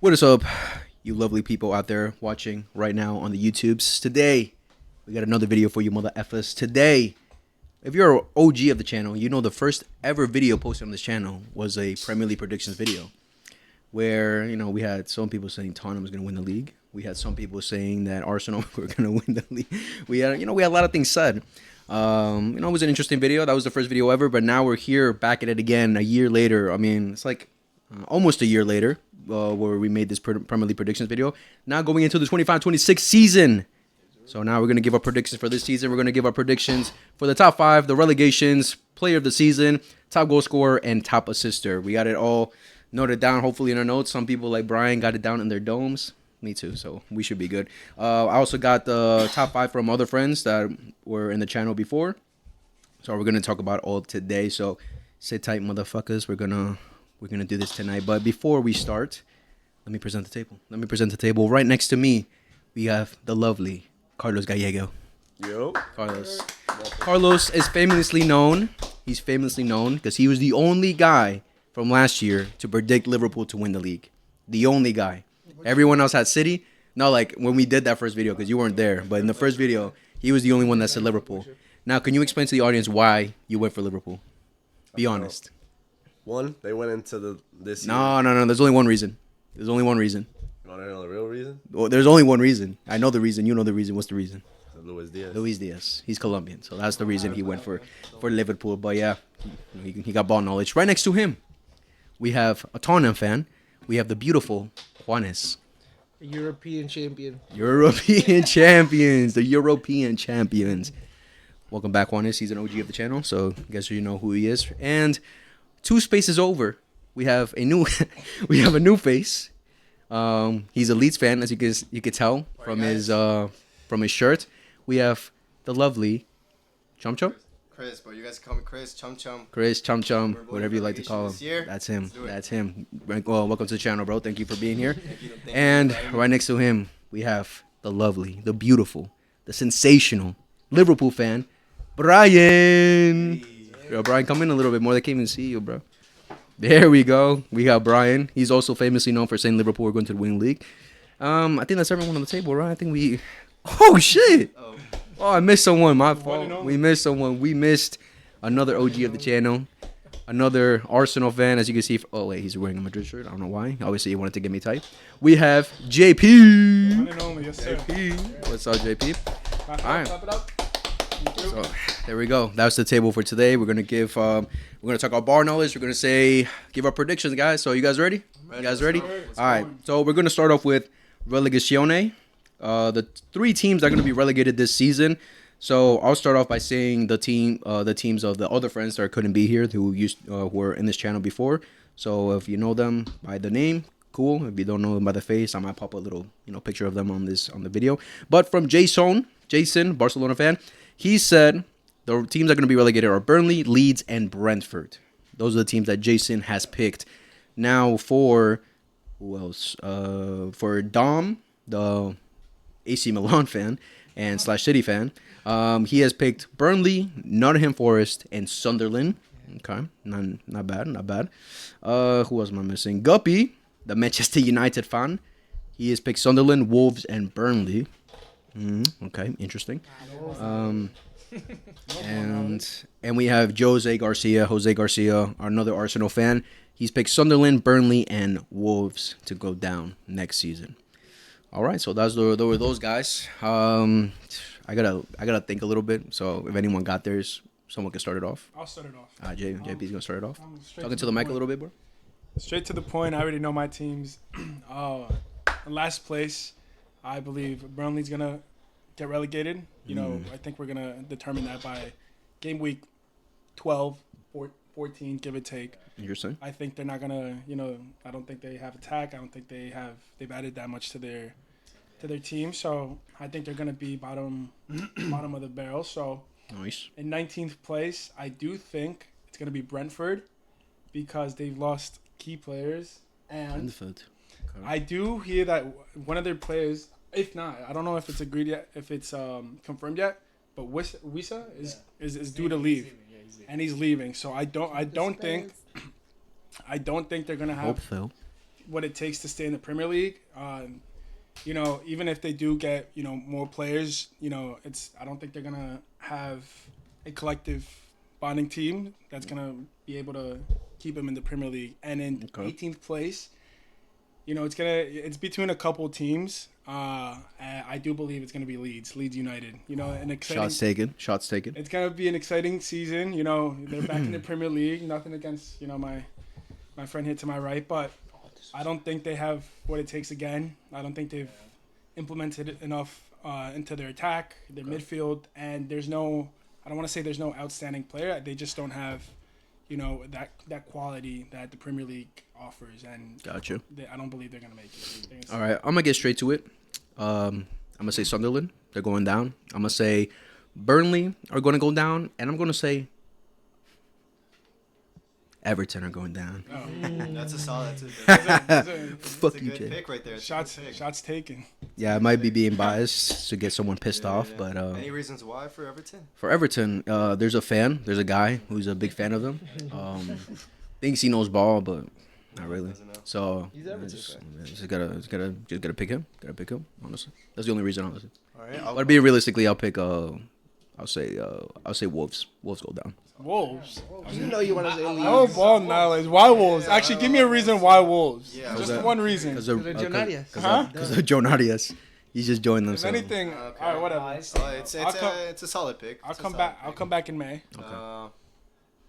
What is up, you lovely people out there watching right now on the YouTubes? Today, we got another video for you, mother effers. Today, if you're an OG of the channel, you know the first ever video posted on this channel was a Premier League predictions video, where we had some people saying Tottenham was going to win the league. We had some people saying that Arsenal were going to win the league. We had a lot of things said. It was an interesting video. That was the first video ever, but now we're here back at it again a year later. I mean, it's like almost a year later. Where we made this Premier League predictions video. Now going into the 25-26 season. So now we're going to give our predictions for this season. We're going to give our predictions for the top 5, the relegations, player of the season, top goal scorer, and top assister. We got it all noted down, hopefully in our notes. Some people like Brian got it down in their domes. Me too, so we should be good. I also got the top 5 from other friends that were in the channel before. So we're going to talk about all today. So sit tight, motherfuckers. We're going to do this tonight. But before we start, let me present the table. Right next to me, we have the lovely Carlos Gallego. Yo. Carlos is famously known. He's famously known because he was the only guy from last year to predict Liverpool to win the league. The only guy. Everyone else had City. No, like when we did that first video, because you weren't there. But in the first video, he was the only one that said Liverpool. Now, can you explain to the audience why you went for Liverpool? Be honest. One, they went into this year. No. There's only one reason. You want to know the real reason? Well, there's only one reason. I know the reason. You know the reason. What's the reason? Luis Diaz. He's Colombian, so that's the reason he went for Liverpool. But yeah, he got ball knowledge. Right next to him, we have a Tottenham fan. We have the beautiful Juanes. The European champion. The European champions. Welcome back, Juanes. He's an OG of the channel, so I guess you know who he is. And 2 spaces over, we have a new face. He's a Leeds fan, as you could tell from his shirt. We have the lovely Chum Chum. Chris, but you guys call me Chris, Chum Chum. Chris, Chum Chum, whatever you like to call him. That's him. Well, welcome to the channel, bro. Thank you for being here. And right next to him, we have the lovely, the beautiful, the sensational Liverpool fan, Brian. Yo, Brian, come in a little bit more. They can't even see you, bro. There we go. We got Brian. He's also famously known for saying Liverpool are going to the winning league. I think that's everyone on the table, right? I think we... Oh, shit. Oh, I missed someone. My fault. We missed someone. We missed another OG of the channel. Another Arsenal fan, as you can see. Oh, wait. He's wearing a Madrid shirt. I don't know why. Obviously, he wanted to get me tight. We have JP. One and only, yes, sir. JP. What's up, JP? All right. Clap it up. So there we go. That's the table for today. We're gonna give we're gonna talk about bar knowledge. We're gonna give our predictions, guys. So you guys ready? You guys ready? All right. So we're gonna start off with Relegatione. The 3 teams that are gonna be relegated this season. So I'll start off by saying the teams of the other friends that couldn't be here who were in this channel before. So if you know them by the name, cool. If you don't know them by the face, I might pop a little picture of them on the video. But from Jason, Barcelona fan. He said the teams that are going to be relegated are Burnley, Leeds, and Brentford. Those are the teams that Jason has picked. Now for who else? For Dom, the AC Milan fan and / City fan, he has picked Burnley, Nottingham Forest, and Sunderland. Okay, not bad. Who else am I missing? Guppy, the Manchester United fan. He has picked Sunderland, Wolves, and Burnley. Okay, interesting. And we have Jose Garcia, another Arsenal fan. He's picked Sunderland, Burnley, and Wolves to go down next season. All right, so there were those guys. I gotta think a little bit. So if anyone got theirs, someone can start it off. I'll start it off. JP's gonna start it off. Talking to the mic a little bit, bro. Straight to the point. I already know my teams. In last place, I believe Burnley's going to get relegated. I think we're going to determine that by game week 12, 14, give or take. Interesting. I think they're not going to, I don't think they have attack. I don't think they've added that much to their team. So I think they're going to be bottom of the barrel. So nice. In 19th place, I do think it's going to be Brentford because they've lost key players. And Brentford. I do hear that one of their players, if not, I don't know if it's agreed yet, if it's confirmed yet, but Wissa is due to leave, and he's leaving. So I don't think they're gonna have. Hope so. what it takes to stay in the Premier League. You know, even if they do get, you know, more players, you know, I don't think they're gonna have a collective bonding team that's gonna be able to keep them in the Premier League. And in 18th place, you know, it's between a couple teams. I do believe it's gonna be Leeds United. You know, an exciting Shots taken. It's gonna be an exciting season. You know, they're back in the Premier League. Nothing against, you know, my friend here to my right, but I don't think they have what it takes again. I don't think they've implemented enough into their attack, their midfield, and I don't want to say there's no outstanding player. They just don't have, you know, that quality that the Premier League offers. And Gotcha. I don't believe they're gonna make it. All right, I'm gonna get straight to it. I'm gonna say Sunderland. They're going down. I'm gonna say Burnley are going to go down, and I'm gonna say Everton are going down. That's a solid. Fuck you, good Jay. pick right there. Shots taken. Yeah, I might be being biased to get someone pissed off, but any reasons why for Everton? for Everton, there's a guy who's a big fan of them. Thinks he knows ball, but not really. Doesn't know. So He's Everton just gotta pick him. Gotta pick him. Honestly, that's the only reason. Honestly, All right. but being realistically, I'll pick. I'll say Wolves. Wolves go down. Wolves. You know you want to say Leeds. Oh, ball knowledge. Why Wolves? Actually, give me a reason why Wolves. Yeah. Just one reason. Because of Joe Narias. of Joe Narias. He's just joined them. If So. anything, Okay. all right, whatever. It's a solid pick. I'll come back in May.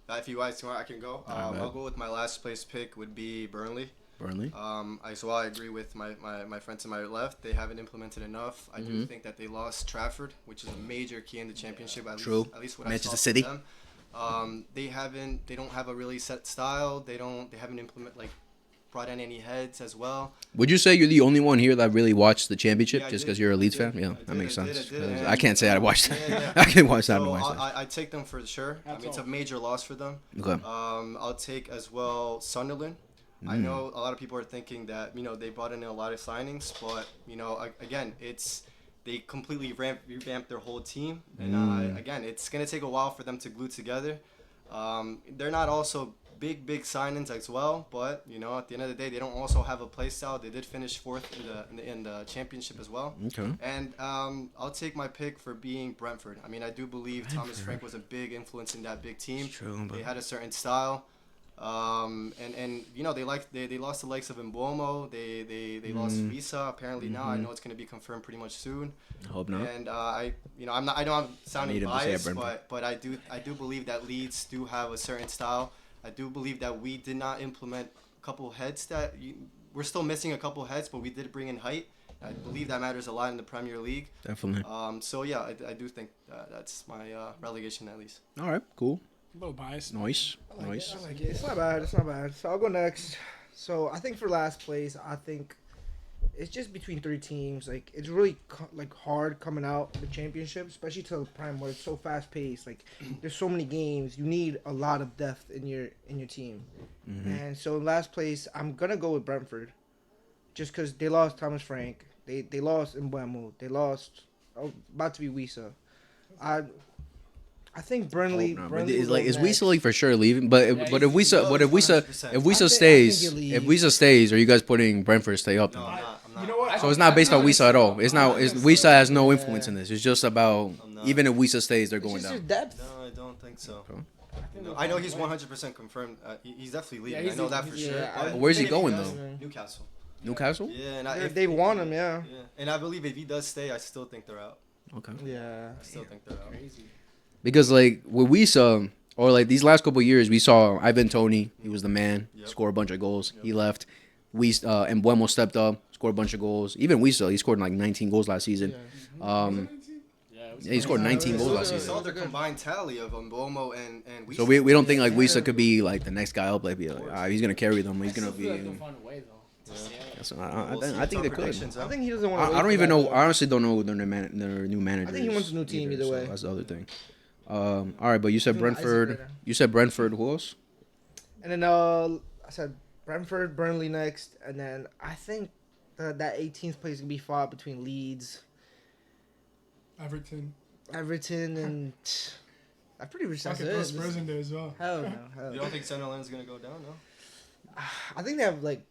If you guys want, I can go. I'll go with my last place pick would be Burnley. Burnley. I agree with my friends to my left. They haven't implemented enough. I do think that they lost Trafford, which is a major key in the championship. At least what Manchester I saw City. From them. They don't have a really set style. They haven't brought in any heads as well. Would you say you're the only one here that really watched the championship Yeah, I just did. because you're a Leeds I did. fan? Yeah, I that did. makes I did. sense. I did. I can't say I watched that. Yeah. I can watch that. So myself. I take them for sure. I mean, it's a major loss for them. Okay. I'll take as well Sunderland. I know a lot of people are thinking that, you know, they brought in a lot of signings, but, you know, again, they completely revamped their whole team. And, again, it's going to take a while for them to glue together. They're not also big signings as well, but, you know, at the end of the day, they don't also have a play style. They did finish fourth in the championship as well. Okay. And I'll take my pick for being Brentford. I mean, I do believe Thomas Frank was a big influence in that big team. True, They had a certain style. And you know, they lost the likes of Mbomo. They lost Visa. Apparently now I know it's going to be confirmed pretty much soon. I hope not. And I know I'm sounding need him to say it, biased, Brentford. but I do believe that Leeds do have a certain style. I do believe that we did not implement a couple heads we're still missing a couple heads, but we did bring in height. I believe that matters a lot in the Premier League. Definitely. So yeah, I do think that's my relegation at least. All right. Cool. A little biased. Nice. I like it. It's not bad. So I'll go next. So I think for last place, I think it's just between three teams. Like it's really hard coming out the championship, especially to the prime where it's so fast paced. Like there's so many games. You need a lot of depth in your team. And so last place, I'm gonna go with Brentford, just because they lost Thomas Frank. They lost Mbuemo. They lost about to be Wisa. I think Burnley. Is Wisa for sure leaving? But if Wisa stays, are you guys putting Brentford to stay up? No, I'm not. You know what? So it's not based on Wisa at all. It's not. Wisa has no influence in this. It's just about even if Wisa stays, they're going It's just down. depth. No, I don't think so. Okay. No, I know he's 100% confirmed. He's definitely leaving. Yeah, I know that for sure. yeah, But Where's he if going, does, though? Newcastle. Newcastle? Yeah, and They want him, yeah. Yeah, and I believe if he does stay, I still think they're out. Okay. Yeah. I still think they're out. Because like with Wisa, or like these last couple of years, we saw Ivan Toney. He was the man. Yep. Scored a bunch of goals. He left. And Mbuemo stepped up, scored a bunch of goals. Even Wisa, he scored like 19 goals last season. Yeah, he scored 19 goals last You season. saw the combined tally of Mbomo and Wisa. So we don't think like Wisa could be like the next guy up. Like, be like he's gonna carry them. He's gonna be. I think they could. I think he doesn't want. I don't even know. I honestly don't know their new manager. I think he wants a new team either way. So that's the other thing. All right, but you said Brentford. Isaac right now. You said Brentford. Who else? And then I said Brentford, Burnley next, and then I think that 18th place can be fought between Leeds, Everton. and I'm pretty sure I that's could throw it. Spurs in there as well. Hell no. Hell You no. don't think Sunderland's gonna go down, no? I think they have like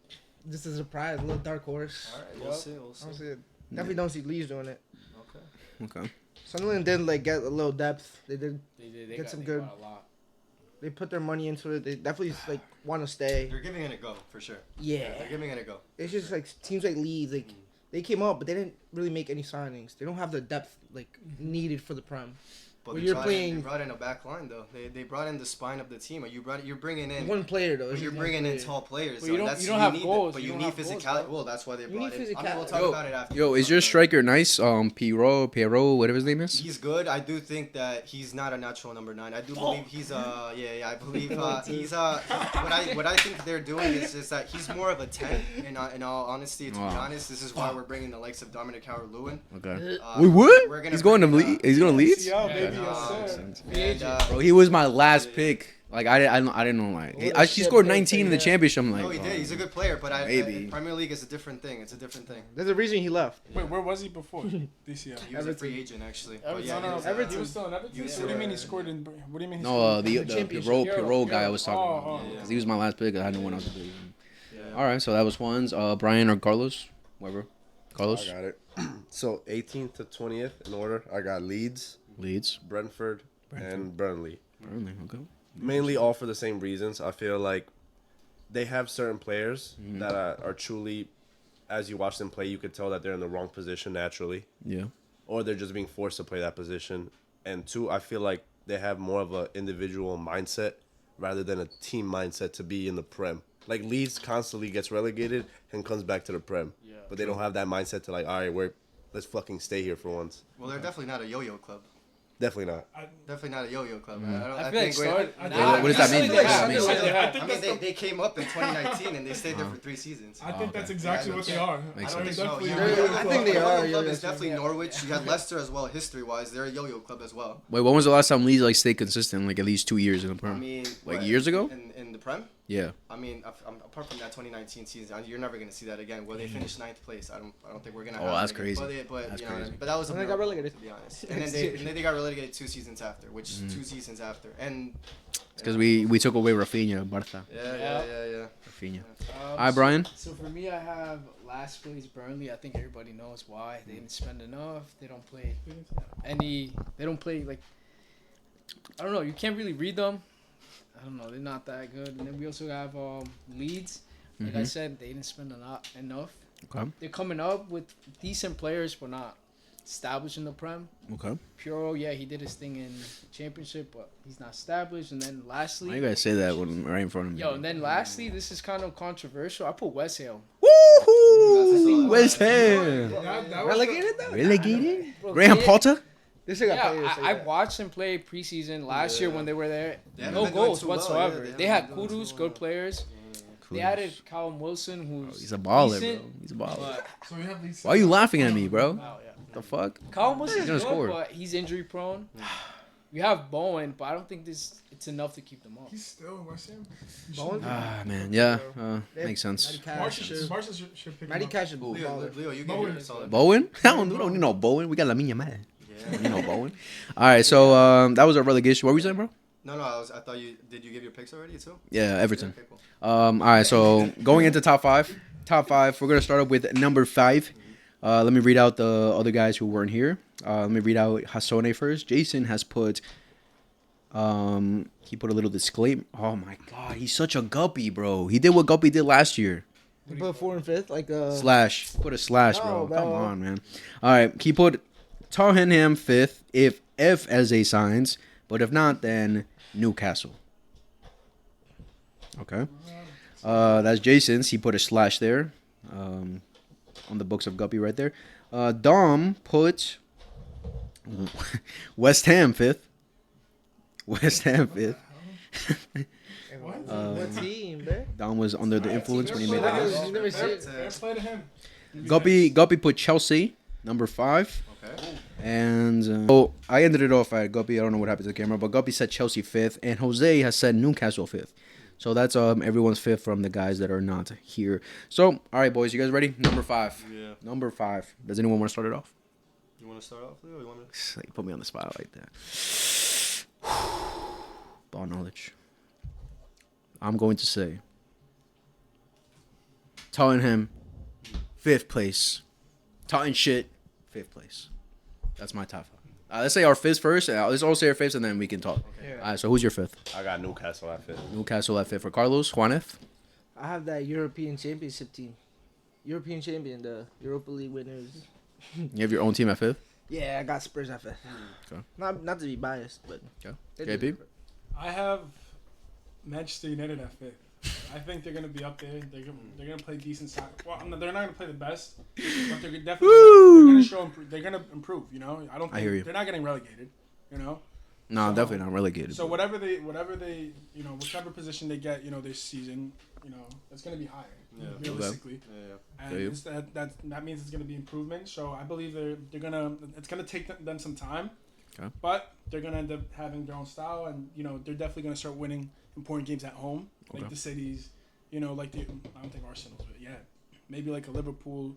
just a surprise, a little dark horse. All right, we'll see. We'll see. Honestly, definitely don't see Leeds doing it. Okay. Okay. Sunderland did like get a little depth. They did. They Get got some they good- got a lot. They put their money into it. They definitely like want to stay. They're giving it a go for sure. Yeah. They're giving it a go. It's just like teams like Leeds, like they came up, but they didn't really make any signings. They don't have the depth like needed for the Prem. But Well, they you're brought playing- they brought in a back line though. They brought in the spine of the team. You're bringing in. One player though. But it's you're just bringing one in player. tall players. But so you don't- that's, you don't have need goals. But You you don't need have goals, physicality. bro. Well, that's why they You brought need in. I mean, we'll physicality. talk about it after. Yo, is your striker nice? Pierrot, whatever his name is. He's good. I do think that he's not a natural number 9. I do believe he's I believe he's what I think they're doing is just that he's more of a 10. In all honesty, to be Wow. honest, this is why we're bringing the likes of Dominic Howard-Lewin. Okay. Wait, what? we're gonna He's going to bring, lead. He's going to lead. Yeah, baby, Yeah, yes, sir. And, Bro, he was my last pick. Like I didn't know. Like he What a scored shit 19 in the pick, championship. I'm like, no, he oh, did. He's a good player, but Maybe. Premier League is a different thing. It's a different thing. There's a reason he left. Wait, where was he before this year? He was a Everton. free agent actually. But Everton. yeah, No, he was, Everton. He Everton. was still in Everton. He was What do you mean he still- scored in? What do you mean? He No, scored the championship. Pierrot guy I was talking Oh, about. oh. Because he was my last pick. I had no one else to pick. Yeah. All right, so that was one's. Brian or Carlos, whatever. Carlos I got it. So 18th to 20th in order. I got Leeds, Leeds. Brentford, and Burnley. Burnley. Okay. Mainly all for the same reasons. I feel like they have certain players Mm-hmm. that are truly, as you watch them play, you could tell that they're in the wrong position naturally, Yeah. or they're just being forced to play that position. And two, I feel like they have more of an individual mindset rather than a team mindset to be in the Prem. Like Leeds constantly gets relegated and comes back to the Prem, Yeah. but they don't have that mindset to like, all right, let's fucking stay here for once. Well, they're definitely not a yo-yo club. Definitely not. Definitely not a yo-yo club. I feel like start. What does that mean? I What does that mean? I I think mean, that's the- they came up in 2019 and they stayed there for 3 seasons. I think that's okay. exactly what they are. Makes I don't sense. think so. Definitely Yeah, a yo-yo I club. think they A are yo-yo club yo-yo is definitely club. Norwich. You got Leicester as well, history-wise. They're a yo-yo club as well. Wait, when was the last time Leeds like stayed consistent? Like at least 2 years in the I Prem. mean, Like what, years ago? in the Prem. Yeah. I mean, apart from that 2019 season, you're never gonna see that again. Where they finished 9th place, I don't think we're gonna. Oh, have that's that again. crazy. But That's you know, crazy. but that was a And they got miracle, relegated. to be honest. And then they got relegated 2 seasons after, which 2 seasons after, and It's because we took away Rafinha, Barca. yeah. Rafinha. All All right, Brian. So for me, I have last place Burnley. I think everybody knows why. They didn't spend enough. They don't play any. They don't play like. I don't know. You can't really read them. I don't know. They're not that good. And then we also have Leeds. Like I said, they didn't spend enough. Okay. They're coming up with decent players, but not established in the Prem. Okay. Puro, yeah, he did his thing in the championship, but he's not established. And then lastly, Why you guys say that when right in front of me? and then lastly, this is kind of controversial. I put West Ham. Woohoo! West Ham. Relegated though. Relegated? Bro, Graham they- Potter? This shit got Yeah, players. I watched them play preseason last year when they were there. They haven't No been doing goals too well, whatsoever. yeah, they they had haven't been doing Kudus, too good well. players. They added Callum Wilson, who's He's a baller, decent, bro. He's a baller. but So we have these. Why are you laughing at me, bro? wow, yeah. The fuck? Callum Wilson's gonna good, score. but he's injury prone. We have Bowen, but I don't think it's enough to keep them up. He's still in West Ham. Bowen? Ah, man. Yeah. Makes sense. Matty Cash. Barca should pick Matty him up. Cash is Leo, baller. Leo, you Bowen. get your solid. Bowen? We don't need no Bowen. We got Lamine Yamal. Yeah. You know Bowen. All right, so that was our relegation. What were you saying, bro? No, I thought did you give your picks already too? Yeah, Everton. Okay, cool. All right, so going into top five, we're gonna start up with number 5. Let me read out the other guys who weren't here. Let me read out Hassone first. Jason has put, he put a little disclaimer. Oh my God, he's such a guppy, bro. He did what Guppy did last year. You put 4 and 5th, like Slash, put a slash, bro. No, bro. Come on, man. All right, he put Tottenham 5th if Eze signs, but if not, then Newcastle. Okay. That's Jason's. He put a slash there, on the books of Guppy right there. Dom put West Ham 5th. West Ham 5th. what team, man? Dom was under the influence when he made that list. You never see it. Fair play to him. Guppy put Chelsea number 5. Okay. And so I ended it off at Guppy. I don't know what happened to the camera, but Guppy said Chelsea 5th, and Jose has said Newcastle 5th. So that's everyone's 5th from the guys that are not here. So, all right, boys, you guys ready? Number 5. Yeah. Number 5. Does anyone want to start it off? You want to start off, Leo? Or you want me to? Like, put me on the spot like that. Ball knowledge. I'm going to say Tottenham, 5th place. Tottenham shit, 5th place. That's my top 5. Let's say our 5th first. Let's all say our 5th, and then we can talk. Yeah. All right, so who's your 5th? I got Newcastle at 5th. Newcastle at 5th for Carlos. Juaneth? I have that European Championship team. European champion, the Europa League winners. You have your own team at 5th? Yeah, I got Spurs at 5th. Okay. Not to be biased, but Okay. they did. JP? I have Manchester United at 5th. I think they're gonna be up there. They're gonna play decent soccer. Well, they're not gonna play the best, but they're definitely they're gonna improve. You know, I don't. Think, I hear you. They're not getting relegated. You know. No, So- definitely not relegated. So whatever they, whichever position they get, this season, it's gonna be higher, realistically. And Feel you. that means it's gonna be improvement. So I believe it's gonna take them some time, Okay. but they're gonna end up having their own style, and they're definitely gonna start winning important games at home, like Okay. the cities, I don't think Arsenal's, but yeah, maybe like a Liverpool,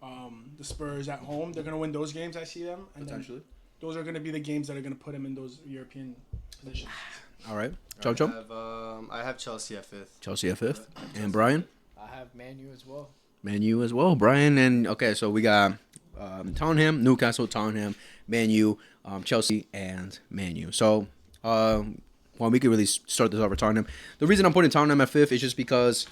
the Spurs at home. They're gonna win those games. I see them, and Potentially. those are gonna be the games that are gonna put them in those European positions. All right. Chum Chum? I have Chelsea at 5th. Chelsea at 5th. And Brian? I have Man U as well. Man U as well. Brian and okay, so we got Tottenham, Newcastle, Tottenham, Man U, Chelsea, and Man U. So well, we could really start this off with Tottenham. The reason I'm putting Tottenham at 5th is just because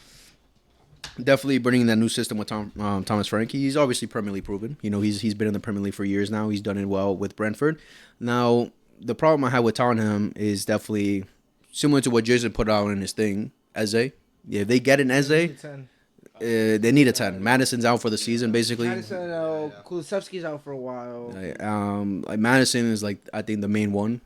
definitely bringing that new system with Thomas Frank. He's obviously Premier League proven. He's been in the Premier League for years now. He's done it well with Brentford. Now, the problem I have with Tottenham is definitely similar to what Jason put out in his thing, Eze. Yeah, if they get an Eze, 10. they need a 10. Madison's out for the season, basically. Madison, Kulusevski's out for a while. Like Madison is like I think the main one.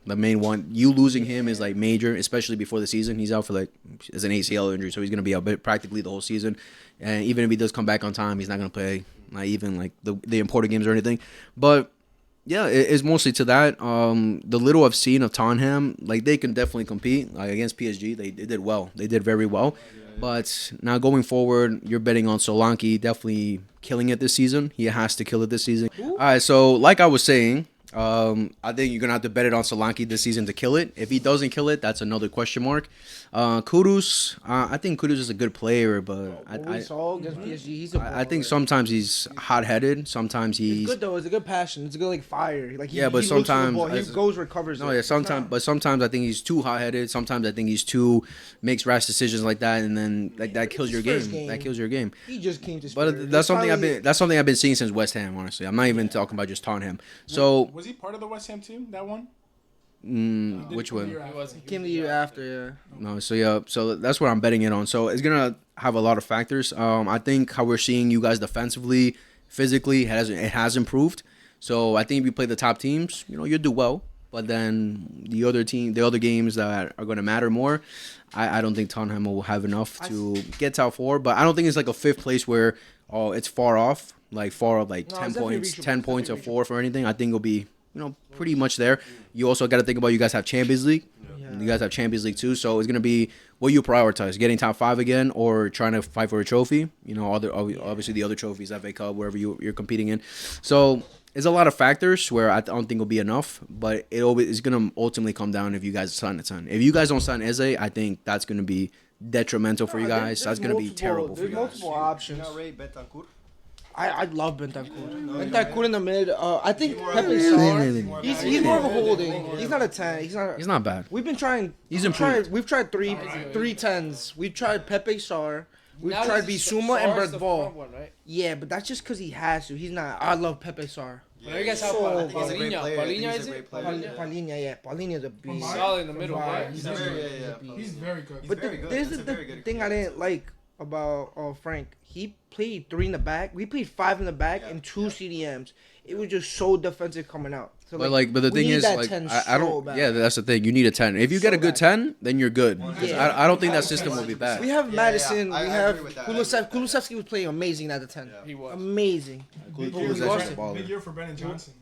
You losing him is like major, especially before the season. He's out for like as an ACL injury, so he's gonna be out practically the whole season. And even if he does come back on time, he's not gonna play not even like the important games or anything. But yeah, it's mostly to that. The little I've seen of Tottenham, like they can definitely compete like against PSG. They did well. They did very well. But now going forward, you're betting on Solanke definitely killing it this season. He has to kill it this season. All right, so like I was saying, I think you're going to have to bet it on Solanke this season to kill it. If he doesn't kill it, that's another question mark. Kudus, I think Kudus is a good player, but We saw against PSG, he's a I think baller. sometimes he's hot-headed. Sometimes It's he's... good though. It's a good passion. It's a good fire. Like Yeah, but he looks for the sometimes ball. He as- goes recovers. No, it. yeah, It's not- sometimes I think he's too hot-headed. Sometimes I think he's too makes rash decisions like that, and then like that kills your First game. game. That kills your game. He just came to. But Spurs. that's something Finally- that's something I've been seeing since West Ham. Honestly, I'm not even talking about just Tottenham. So, Was he part of the West Ham team? That one? which one? He came the year after. No, so yeah, so that's what I'm betting it on. So it's gonna have a lot of factors. I think how we're seeing you guys defensively, physically, it has improved. So I think if you play the top teams, you'll do well. But then the other games that are gonna matter more, I don't think Tottenham will have enough to get top 4. But I don't think it's like a 5th place where it's far off, like No, 10 it's definitely points, reachable. 10 points or 4th or anything. I think it'll be pretty much there. You also got to think about you guys have Champions League. Yeah. You guys have Champions League too, so it's gonna be what you prioritize: getting top 5 again, or trying to fight for a trophy. Obviously the other trophies, FA Cup, wherever you're competing in. So it's a lot of factors where I don't think will be enough, but it's gonna ultimately come down if you guys sign a 10. If you guys don't sign Eze, I think that's gonna be detrimental for you guys. That's gonna be terrible for There's you guys. multiple options. You not rate Betancourt? I love Bentancur. Bentancur in the mid. I think Pepe Sarr. He's more of a holding. He's not a 10. He's not bad. We've been trying. He's improved. We've tried three 10s. We've tried Pepe Sarr. We've Now tried this is- Bissouma and Sarr's the Brett Ball. front one, right? Yeah, but that's just because he has to. He's not. I love Pepe Sarr. But you guys have So I think he's a great Paulinho. player. I think Paulinho he's is a it? great player. Paulinho, yeah. Paulinho's a beast. Bayern? Solid in the middle, Bayern. right? He's Yeah, very yeah, good. yeah. He's very good. But very good. there's That's a the very good thing I didn't like about Frank. He played 3 in the back. We played 5 in the back and 2 CDMs. It was just so defensive coming out. So But the we thing need is, that like, 10 I so don't. bad. Yeah, that's the thing. You need a 10. If you get a So good bad. 10, then you're good. Yeah. I don't think that system will be bad. We have Madison. I we agree have with that. Kulusevski was playing amazing at the 10. He was. Amazing. Big Who year, was actually a baller? big year for Brennan Johnson.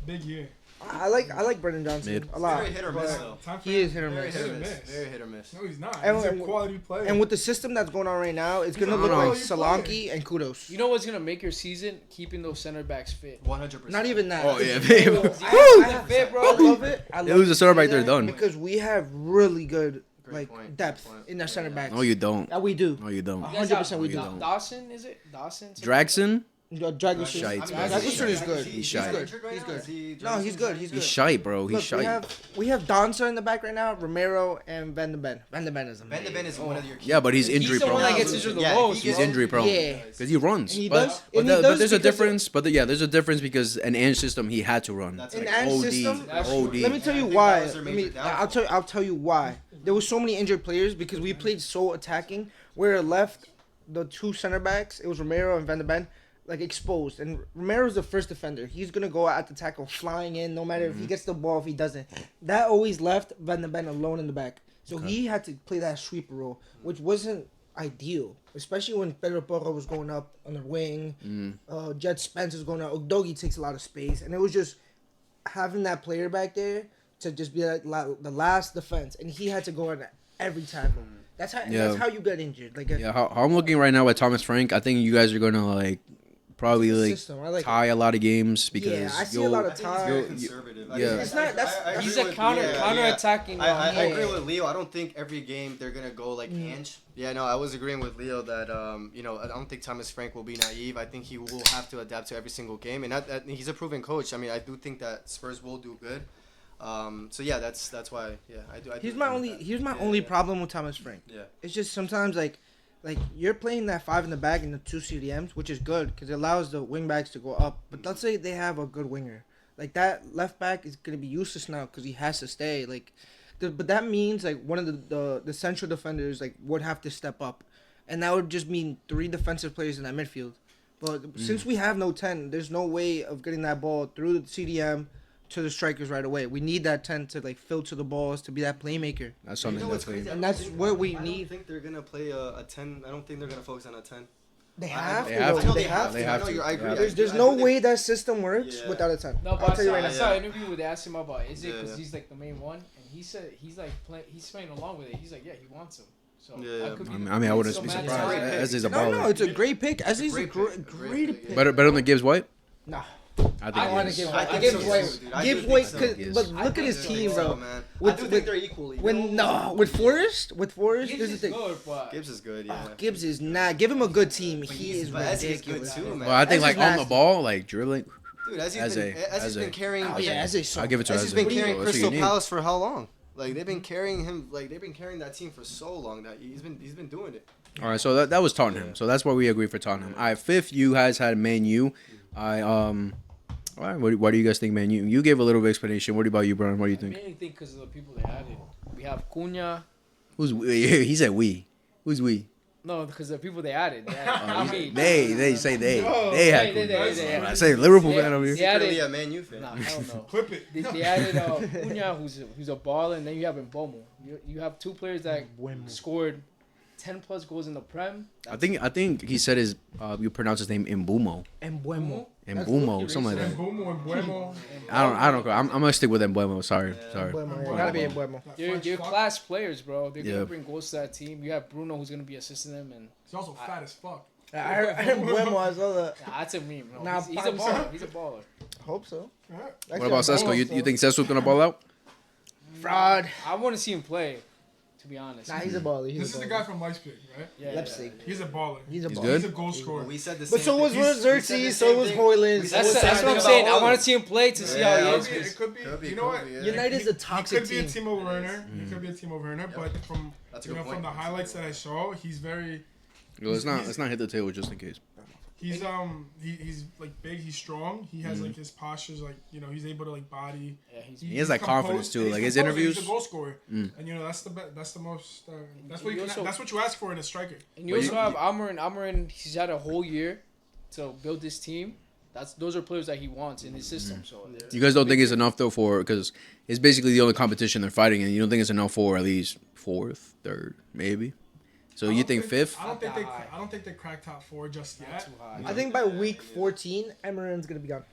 Big year. I like Brendan Johnson Mid. a lot. Very hit or miss but though. Time for He is hit or Very miss. hit or Hit or miss. miss. Very hit or miss. No, he's not. And- He's a quality player. And with the system that's going on right now, it's gonna He's look a like quality Solanke and Kudos. You know what's gonna make your season? Keeping those center backs fit. 100%. Not even that. Oh yeah, I babe. love it. Fit, bro. I love They lose the center back, it they're done. because we have really good like point, depth great point. in their center backs. No, you don't. Yeah, we do. No, you don't. You guys have 100% we You do. don't. Dawson, is it? Dawson? Dragson? Dragosin. Shite, Dragosin is good. He's He's shy. good. He's good. No, he's good. He's good. He's shite, bro. He's Look, shite. we have Donza in the back right now, Romero and Van de Ven. Van de Ven is Van amazing. de Ven is one of your key. Yeah, but he's injury He's the one prone. that gets injured the Yeah, most. he He's gets injury prone. Yeah. Because he runs. And he but, does. but, And he but does there's a because difference. But yeah, there's a difference because an Ange system he had to run. That's In like Ange's OD. system, That's OD. true. let me tell Yeah, I you think why. that was their major I'll tell you why. There was so many injured players because we played so attacking. Where left the two center backs, it was Romero and Van de Ven, like exposed. And Romero's the first defender. He's gonna go at the tackle, flying in, no matter if he gets the ball, if he doesn't. That always left Van de Ven alone in the back. So he had to play that sweeper role, which wasn't ideal, especially when Pedro Porro was going up on the wing. Jed Spence was going up. Udogi takes a lot of space, and it was just having that player back there to just be like the last defense, and he had to go in every tackle. That's how. Yeah. That's how you get injured. Like Yeah, how I'm looking right now at Thomas Frank, I think you guys are gonna like probably like system. I like tie a lot of games because Yeah, I see a you'll- lot I of think he's time. very You'll- conservative. yeah. It's not- that's- He's agree a with- counter-attacking. I Yeah. agree with Leo. I don't think every game they're gonna go like Ange. Yeah, no, I was agreeing with Leo that I don't think Thomas Frank will be naive. I think he will have to adapt to every single game, and that he's a proven coach. I mean, I do think that Spurs will do good. So yeah, that's why. Yeah, I do. Here's agree my with only that. here's my Yeah, only yeah. problem with Thomas Frank. Yeah. It's just sometimes like you're playing that 5 in the back and the 2 CDMs, which is good because it allows the wing backs to go up. But let's say they have a good winger, like that left back is gonna be useless now because he has to stay. But that means like one of the central defenders like would have to step up, and that would just mean 3 defensive players in that midfield. But since we have no 10, there's no way of getting that ball through the CDM to the strikers right away. We need that 10 to like filter the balls to be that playmaker. That's You something know what's definitely. crazy? I And don't that's think- what we I need. don't think they're gonna play a 10. I don't think they're gonna focus on a 10. They I- have They to. have though. to. I know They they have have to. to. have I know to. you're. I agree. Yeah. There's I no believe- way that system works Yeah. without a 10. No, I'll but tell you right I now. saw an interview where they asked him about is it Yeah, because yeah. he's like the main one, and he said he's like he's playing along with it. He's like, yeah, he wants him. So Yeah, yeah. that could be I mean, I wouldn't so be mad surprised. at him. As is a No, baller. it's a great pick. As is a Great pick. great Great pick. Better than Gibbs White. No, I think I he wanna is. give I I think give so, White. too, dude. I Give do White, think so. He is. but I look at his think team, So, bro. man. With- I do with- think they're equally. With Forrest, Gibbs this is the is thing. good, but Gibbs is good. Yeah. Gibbs is not. Give him a good team. But He he's- is but Ezzy's good ridiculous. too, man. Well, I think Ezzy's like on the nasty. ball, like dribbling. Dude, Ezzy's Eze. been carrying. Oh yeah, as a I'll give it to Ezzy's Eze. been That's carrying what Crystal you need. Palace for how long? Like they've been carrying him. Like they've been carrying that team for so long that he's been doing it. All right, so that was Tottenham. So that's why we agree for Tottenham. All right, fifth, you guys had Man U. All right, what do you guys think, Man U? You gave a little bit of explanation. What about you, Brian? What do you I think? mainly think because of the people they added. We have Cunha. Who's we? He said we. Who's we? No, because the people they added. I mean, They say they. No. They had. They. I say Liverpool They- fan over here. they added- Secretly a Man U fan. Nah, hell no. Clip it. They added Cunha, who's a baller, and then you have Mbomo. You have 2 players that scored 10 plus goals in the Prem. I think he said his. You pronounce his name Mbumo. Embuemo. Mbumo, something like And that. Boom and Bueno. I don't. I'm gonna stick with Mbumo. Sorry. Embuemo. Yeah, gotta be Embuemo. They're class players, bro. They're Yeah. gonna bring goals to that team. You have Bruno, who's gonna be assisting them, and He's also fat as fuck. I heard Embuemo. I saw that. that's a meme. No, Nah, he's a Pablo. baller. He's a baller. Hope so. What about Sesko? You think Sesko's gonna ball out? Fraud? I want to see him play. To be honest. Nah, he's a baller. This is the guy from Leipzig, right? Yeah, Leipzig. He's a baller. He's a He's baller. good? He's a goal scorer. We said the same. But so was thing. We said Xerxes, the so same was thing. Hoyland. We said the That's same what thing I'm about saying. I Holland. want to see him play to see how he Yeah, is. It could be. Could be, You know what? could be, yeah. United is a He toxic could be a team. Timo Werner. He could be a Timo Werner, but from That's a good from point. the highlights that I saw, he's very. Let's not hit the table just in case. He's he's like big. He's strong. He has like his postures, like he's able to like body. Yeah, he's He has, like, confidence, too. He's Like, his composed, interviews. He's a goal scorer, and that's the that's the most. That's what He also- that's what you ask for in a striker. And you also have Amarin. Amarin, he's had a whole year to build this team. Those are players that he wants in his system. So You guys don't think it's enough though for because it's basically the only competition they're fighting in. You don't think it's enough for at least 4th, 3rd, maybe. So you think 5th? I don't think Not that high. I don't think they cracked top 4 just not yet. too high. I think by week 14, Emeren's gonna be gone.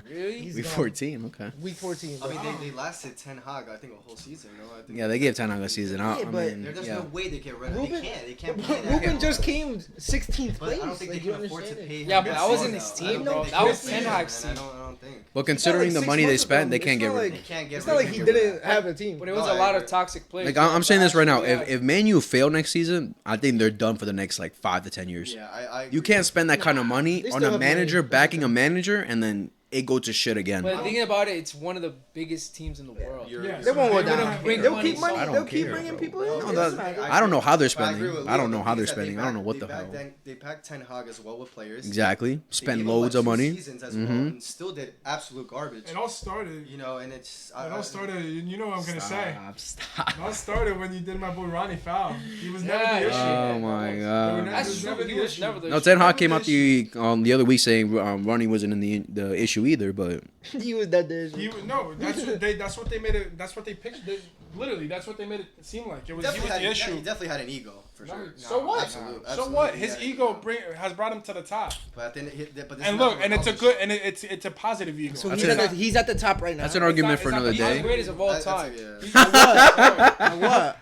Really? He's We gone. 14, okay. Week 14. I bro. mean, they lasted Ten Hag, I think, a whole season. No, I think. Yeah, they gave 10 on the season. I Yeah, but mean, There's yeah. no way they get rid of. Ruben- They can't. Play that Ruben game. just came 16th But place. I don't think like, they you can afford to understand pay it. him. Yeah, but that wasn't now. his I team, don't bro. think That they was can, Ten man. Hag's I team. don't think. But considering the money they spent, they can't get rid of They him. can't get It's rid not of like he him. didn't have a team. But it was No, a I lot of agree. toxic players. Like I'm saying this right now. Yeah. If Man U fail next season, I think they're done for the next like 5 to 10 years. Yeah, I You agree. can't spend that kind of money They on still a have money. manager, That's backing the a thing. manager, and then it go to shit again. But thinking about it, it's one of the biggest teams in the world. Yeah, They won't go they're gonna down. bring They'll money, keep money. so I don't They'll keep care, bringing bro. people in. No, It that- doesn't matter. I don't know how they're But I agree spending. with I don't Leo. know how they're The thing is that spending. I don't know what the hell. They packed Ten Hag as well with players. Exactly. They Spend gave him, loads like, of 2 money. seasons as well, Mhm. and still did absolute garbage. It all started. You know, and it's It all started. You know what I'm gonna say. Stop. It all started when you did my boy Ronnie foul. He was never Yeah, the issue. Oh my god. That's There's true. never He the was issue. never the No, issue. Ten Hag Never came the out the other week saying Ronnie wasn't in the issue either, but He was that dish. That's what they made it. That's what they pictured. Literally, that's what they made it seem like. It was he was the he issue. definitely had an ego for sure. So what? Absolutely, So what? he His had an ego has brought him to the top. But then, but this And is look, not and it's a accomplished. good, and it's a positive ego. So That's he's at the top right now. that's an argument for it's not another the He's the day. greatest of all That's time. What? What?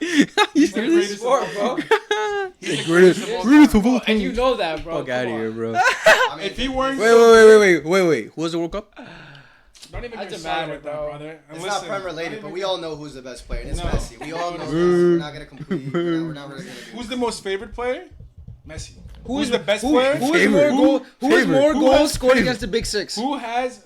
He's the the greatest Sport, bro. greatest of all And you know that, bro. Fuck out of Come here, on. bro. I mean, If he weren't, Wait. Who was the World Cup? don't even Doesn't get started matter, with that, bro. brother. And it's listen, not prem related, don't but even we get- all know who's the best player, and it's No. Messi. We all know this. We're not gonna compete. We're not really gonna do Who's it. the most favorite player? Messi. Who Who's is the best who, player? Who is Favorite. more Favorite. goals has scored favorite? against the Big Six? Who has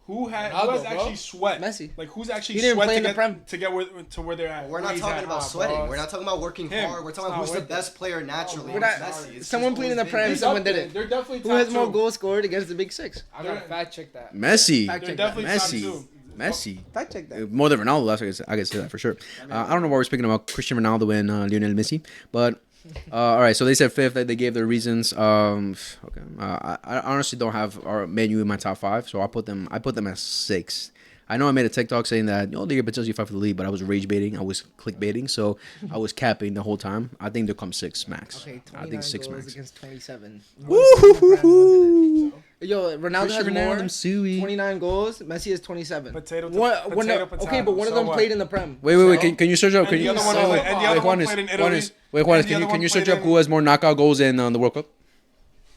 who has Ronaldo, bro. actually sweat? Messi. Like who's actually He didn't sweat play to in the get Prem. to get where they're at? We're where not he's talking at. about bro. sweating. We're not talking about working Him. hard. We're talking It's about not who's the worth it. best player naturally. We're It's not- Messi. It's someone just played in the always Prem, been. He's someone up did there. it. They're definitely Who top has more two. goals scored against the Big Six? I gotta fact check that. Messi. Fact They're check definitely that. top Messi. two. Messi. Fact check that. More than Ronaldo, I can say that for sure. I don't know why we're speaking about Cristiano Ronaldo and Lionel Messi, but all right. So they said fifth. They gave their reasons. Okay. I honestly don't have our Man U in my top 5, so I put them at 6. I know I made a TikTok saying that they get potentially 5 for the league, but I was rage baiting. I was clickbaiting, so I was capping the whole time. I think they'll come 6 max. Okay, I 29 think 6 goals max. against 27. Woo-hoo-hoo-hoo. Yo, Ronaldo has Cristiano more. Ronaldo, Suey. 29 goals. Messi has 27. Potato to- One- potato, okay, potato. but one of So them what? played in the Prem. Wait. Can you search up? And Can the you? other one wait, played- and the other one Juanes, played in Italy. Juanes, wait, Juanes, And the other can one you search played up who has more knockout goals in the World Cup?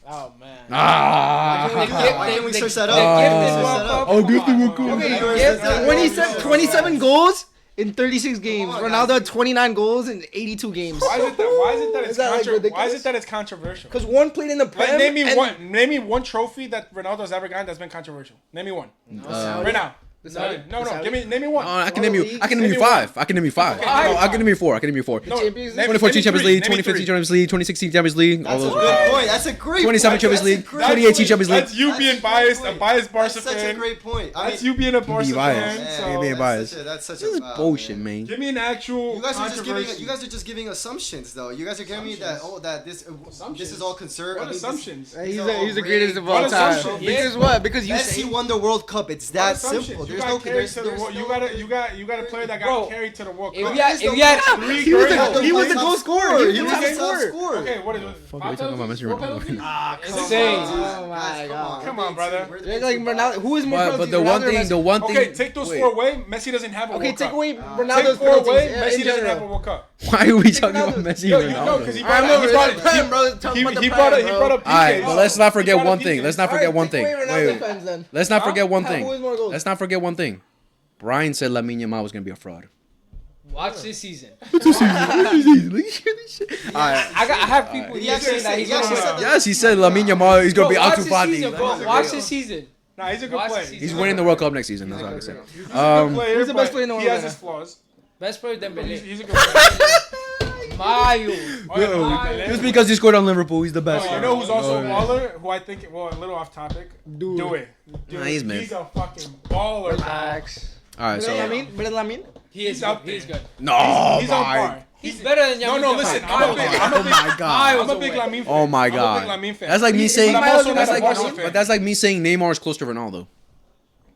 Oh man. Ah. Why can't we search that up? They Why give can't we this search World that Cup. up? Oh, good thing we're cool. Okay, Yours yeah, is that- 27 goals in 36 games. on, Ronaldo guys. had 29 goals in 82 games. Why is it that Is that, like, why is ridiculous? it that it's controversial? Because one played in the Prem. Name me and- one trophy that Ronaldo's ever gotten that's been controversial. Name me one. Saudi. Right now. The Saudi? No. The Saudi? Name me one. I can name you. I can name you Name me 5. I can name you 5. Okay, No, name me I can name you 4. I can name you 4. No, Champions League? 2014 Champions League, 2015 2015 Champions League, 2016 Champions League, all That's a those. good point. That's a great 27 point. Champions That's a League, great 2018 point. Champions League. That's you That's being a great biased, a point. biased Barca That's such a fan. great point. I That's mean, you being a Barca biased. fan. Yeah, So being biased. That's such This is a bullshit, man. give me an actual You guys are just giving. controversy. You guys are just giving assumptions, though. You guys are giving me that. Oh, that this is all concerned. What I mean, this- assumptions? He's the greatest of all What time. assumption? Because what? Because you Messi say won the World Cup. It's What that assumptions? simple. You There's got no. carried There's, to the there's World- no, you got a player that got Bro, carried to the World If Cup. you had He was he was the top goal scorer. He was the top scorer. Okay, what is it? Fuck, are we talking about Messi or Ronaldo? Ah, come Insane. on, Oh my guys, God. Come on, brother. Like Ronaldo, who is more But penalties, the Ronaldo one or thing, Messi? the one thing. Okay, take those wait, 4 away. Messi doesn't have a World Okay, Cup. take away Take Ronaldo's 4 penalties away. in Messi doesn't general. have a World Cup. Why are we talking about Ronaldo- Messi Yo, and no, because Ronaldo? he I brought remember he brought the Prem, bro. Talk he about the he Prem, brought he bro. brought up All right, PKs. but let's not forget He brought one up thing. PKs. Let's not All right, forget one take thing. away Ronaldo Wait, fans then. let's not forget one Who has more thing. goals? Let's not forget one thing. Brian said Lamine Yamal was gonna be a fraud. Watch this season. Alright. I have people He here actually saying that said- he's he actually gonna. said that. Yes, he said Lamine Yamal is gonna be Watch Ansu this season, bro. Fati. Watch this season. Nah, he's a good Watch player. the season. He's winning the World Cup next season. That's all I can say. He's a good player, Who's the best but player in the he world has right his flaws. Best player Dembele. He's a good player. Mario. Yo, Just because he scored on Liverpool, he's the best. you know who's also a Oh, baller? Who I think, well, a little off topic. Do it. Nah, he's mid. He's a fucking baller, bro. Relax. All right, Better so than Lamine? Better than Lamine? He is He's up good. He's there. good. no, He's on bye. par. He's better than Yamal. No, listen. I'm a big Oh my god. I'm a big Lamine fan. Oh my I'm a god. big Lamine fan. That's like me saying. But I'm also That's not a like, Barca fan. but that's like me saying Neymar is close to Ronaldo.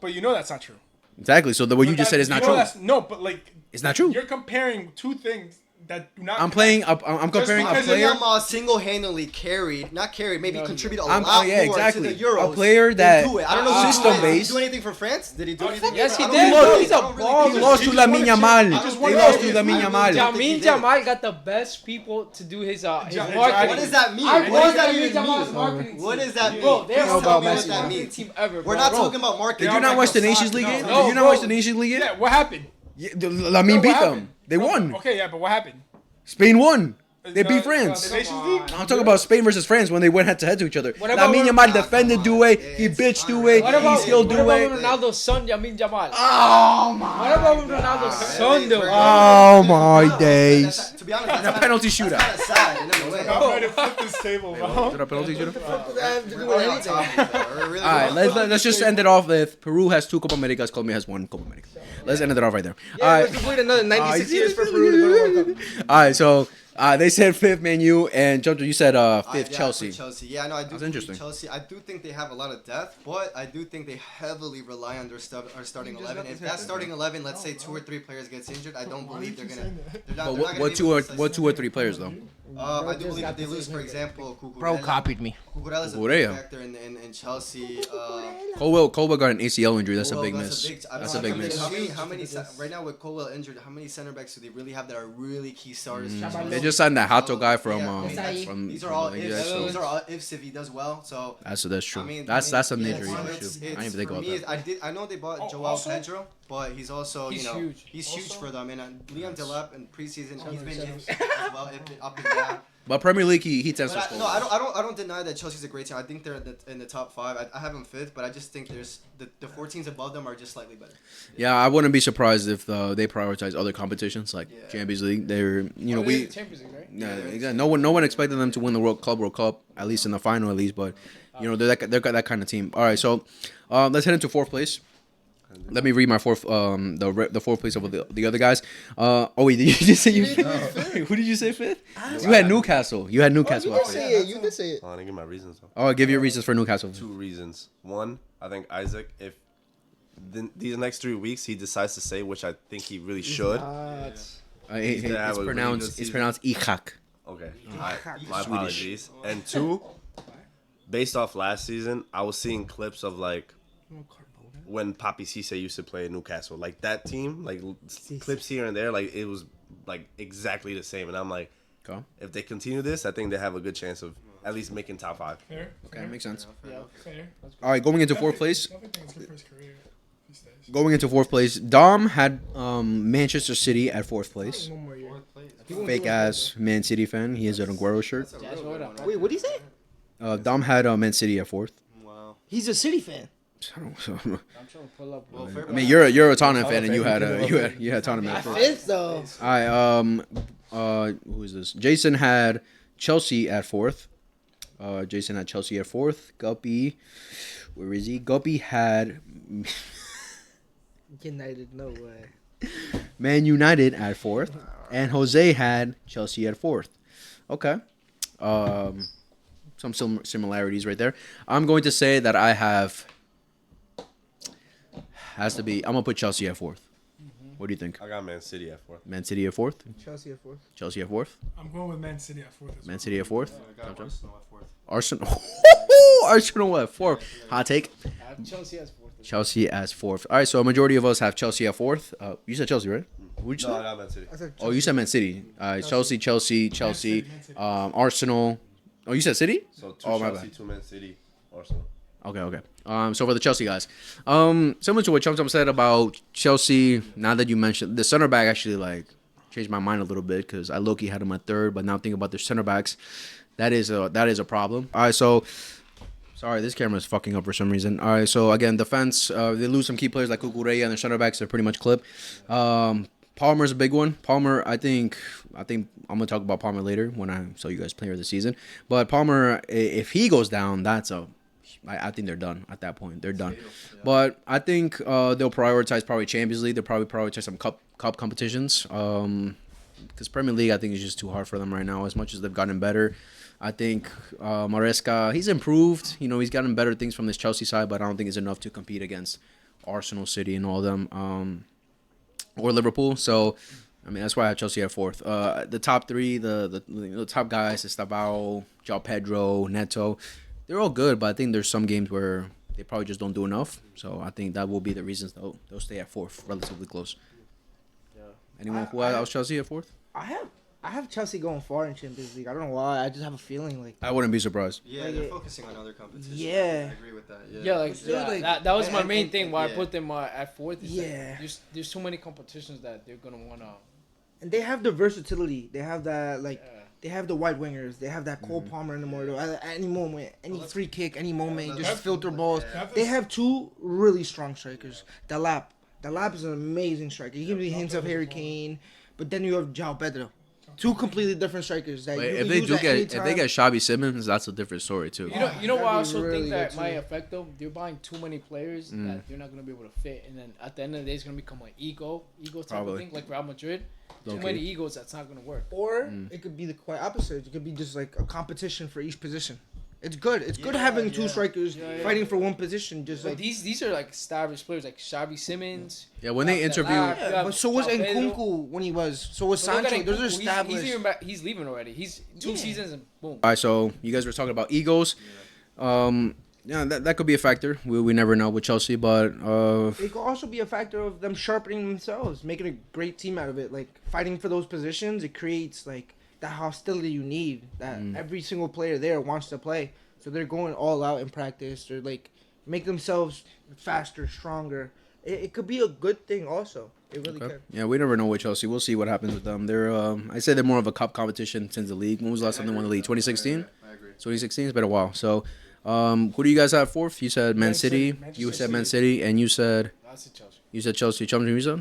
But you know that's not true. Exactly. So the what you But just said is you not know true. that's- No, but like It's not true. you're comparing two things that do not. I'm playing. I'm comparing a because player. Yamal single-handedly carried, not carried, maybe contributed a I'm- lot yeah, more exactly. to the Euros. A player than that do it. I don't know who system he is. Did based. he do anything for France? Did he do anything? Yes, he I don't did, really- bro. He's a I don't really baller. think He lost to he Lamine won a Yamal. championship. They I lost to really Lamine don't Yamal. think he Yamin did. Jamal got the best people to do his marketing. What does that mean? I What was does that Yamin even Jamal's mean? marketing What team. does that mean? Bro, they're Please know the tell about me what best Messi. that marketing means. team ever, bro. We're not Bro, talking about marketing. Did you not watch the Nations League No, game? no, Did you not bro. watch the Nations League game? Yeah, what happened? Yeah, Lamine What beat happened? them. They won. Okay, yeah, but what happened? Spain won. They No, beat France. the Nations League? I'm talking about Spain versus France when they went head to head to each other. What about Lamine when- Yamal defended Doué. He bitched Doué. What He about skilled what about Doué. when Ronaldo's son Yamin Jamal? Oh my. What about when Ronaldo's son though? Oh my days. To be honest, And a penalty shootout. Kind of sad in a way. I'm ready to flip this table, bro. Is it a penalty shootout? What does that have to do We're with on anything? topic, though. We're really All right, on let's just end it off with Peru has 2 Copa Americas, Colombia has 1 Copa America. Let's end it off right there. All Yeah, right. let's just wait another 96 years for Peru to go to World Cup. All right, so they said 5th Man U, and Jojo, you said 5th yeah, Chelsea. for Chelsea. Yeah, no, I do. That's believe interesting. Chelsea. I do think they have a lot of depth, but I do think they heavily rely on their starting 11. If that starting 11, let's say 2 or 3 players gets injured, I don't believe they're gonna. They're not, But they're not gonna what be two able or to what 2 or 3 players though? I do believe if they lose, for example, Bro copied me. Cucurella's a Cucurella. big factor in Chelsea. Colwell got an ACL injury. That's a Colwell, big miss. That's a big miss. How many right now with Colwell injured? How many center backs do they really have that are really key stars? They just signed that Hato guy from Yeah, I mean, that's- from. these are all from- ifs. yeah, so- These are all ifs if he does well. So That's true. I mean, That's an yeah, injury so issue. it's- I didn't even think for about me, that. I know they bought Oh, Joao also- Pedro, but he's also He's you know huge. he's huge Also- for them. And Liam Delap in preseason he's been 100%. as well up and down. But Premier League, he tends to But score. no, I don't deny that Chelsea's a great team. I think they're in the top 5. I have them 5th, but I just think there's the 4 teams above them are just slightly better. Yeah, I wouldn't be surprised if they prioritize other competitions like Yeah. Champions League. They're Oh, we. Champions League, right? Yeah, exactly. No one expected them to win the World Cup, at least in the final, at least. But they're that kind of team. All right, so let's head into 4th place. Let me read my 4th, the 4th place of the other guys. Oh wait, did you just say you? Who did you say 5th? You had Newcastle. You had Newcastle. You at did 5th. say it. You did say it. Hold on, I give my reasons though. Oh, give your reasons for Newcastle. 2 reasons. One, I think Isaac, if these next 3 weeks he decides to say, which I think he really should. He's gonna have It's a really pronounced. good It's season. pronounced Ichak. Okay, my apologies. And 2, based off last season, I was seeing clips of like when Papi Cisse used to play at Newcastle, like that team, like clips here and there, like it was like exactly the same. And I'm like, Okay. if they continue this, I think they have a good chance of at least making top 5. Fair. Okay, makes sense. Yeah. Fair. All right, going into 4th place. I think it's good for his career these days. Going into 4th place, Dom had Manchester City at 4th place. One more year. Fake ass Man City fan. He has an Aguero shirt. That's what I'm- Wait, what did he say? Dom had Man City at 4th. Wow. He's a City fan. I'm trying to pull up. Well, fair I mean, you're a Tottenham fan, and you had Tottenham at 4th. 5th though. All right, who is this? Jason had Chelsea at 4th. Jason had Chelsea at 4th. Guppy, where is he? Guppy had United, no way. Man United at 4th, and Jose had Chelsea at 4th. Okay, some similarities right there. I'm going to say that I have. Has to be. I'm gonna put Chelsea at 4th. What do you think? I got Man City at 4th. Man City at 4th. Chelsea at 4th. Chelsea at 4th. I'm going with Man City at 4th. as well. Man City at 4th. I got Arsenal at 4th. Arsenal. Arsenal at 4th. Hot take. I have Chelsea as 4th. Chelsea as 4th. All right, so a majority of us have Chelsea at 4th. You said Chelsea, right? Who'd you No, say? not Man City. I said Oh, you said Man City. Chelsea, Man City. Arsenal. Oh, you said City? So 2 Oh, my Chelsea, 2 Man City, Arsenal. Okay. So for the Chelsea guys, similar to what Chum said about Chelsea. Now that you mentioned the center back, actually like changed my mind a little bit because I low-key had him at 3rd, but now thinking about their center backs, that is a problem. All right, so sorry, this camera is fucking up for some reason. All right, so again, defense, they lose some key players like Cucurella, and their center backs are pretty much clipped. Palmer's a big one. Palmer, I think I'm gonna talk about Palmer later when I show you guys player of the season. But Palmer, if he goes down, I think they're done at that point. They're done. But I think they'll prioritize probably Champions League. They'll probably prioritize some cup competitions. Because Premier League, I think, is just too hard for them right now. As much as they've gotten better, I think Maresca, he's improved. He's gotten better things from this Chelsea side, but I don't think it's enough to compete against Arsenal, City, and all of them, or Liverpool. So I mean, that's why I had Chelsea at fourth. The top three, the top guys, Estavao, João Pedro, Neto, they're all good, but I think there's some games where they probably just don't do enough. So I think that will be the reasons they'll stay at fourth, relatively close. Yeah. Anyone who else Chelsea at fourth? I have Chelsea going far in Champions League. I don't know why. I just have a feeling like I wouldn't be surprised. Yeah, they're focusing on other competitions. Yeah. I agree with that. Yeah. Yeah, like, Dude, like- that was my and- main and- thing why I yeah. put them at fourth. Is that Yeah. there's too many competitions that they're gonna wanna. and they have the versatility. They have that like Yeah. they have the wide wingers. They have that Cole Palmer in the mortar. At any moment, any free kick, any moment, just filter balls. They have two really strong strikers. Delap is an amazing striker. He gives me hints of Harry Kane, but then you have João Pedro. Two completely different strikers that Wait, you if can they use do at get any if they time. get Xabi Simmons, that's a different story too. You know that'd what I be also really think that good might too. affect them. They're buying too many players that they're not gonna be able to fit, and then at the end of the day, it's gonna become an ego type Probably. of thing, like Real Madrid. Too Okay. many egos, that's not gonna work. Or it could be the quite opposite. It could be just like a competition for each position. It's good. It's good Yeah, having two yeah. strikers Yeah, yeah. fighting for one position. Just But like these are like established players, like Xavi Simmons. Yeah, when they Delap, interview, yeah, but so was João Pedro. Nkunku when he was. So was But look at Sancho. Those are Nkunku, established. He's leaving already. He's 2 Yeah. seasons and boom. all right. So you guys were talking about egos. Yeah, that could be a factor. We never know with Chelsea, but It could also be a factor of them sharpening themselves, making a great team out of it. Like fighting for those positions, it creates like that hostility you need. That every single player there wants to play, so they're going all out in practice. They're like make themselves faster, stronger. It could be a good thing also. It really could. yeah, we never know with Chelsea. We'll see what happens with them. They're I say they're more of a cup competition since the league. When was the last time they won the league? 2016. I agree. 2016. It's been a while. So, who do you guys have fourth? You said Man City. Manchester You said City. Man City, and you said That's a Chelsea. Chelsea.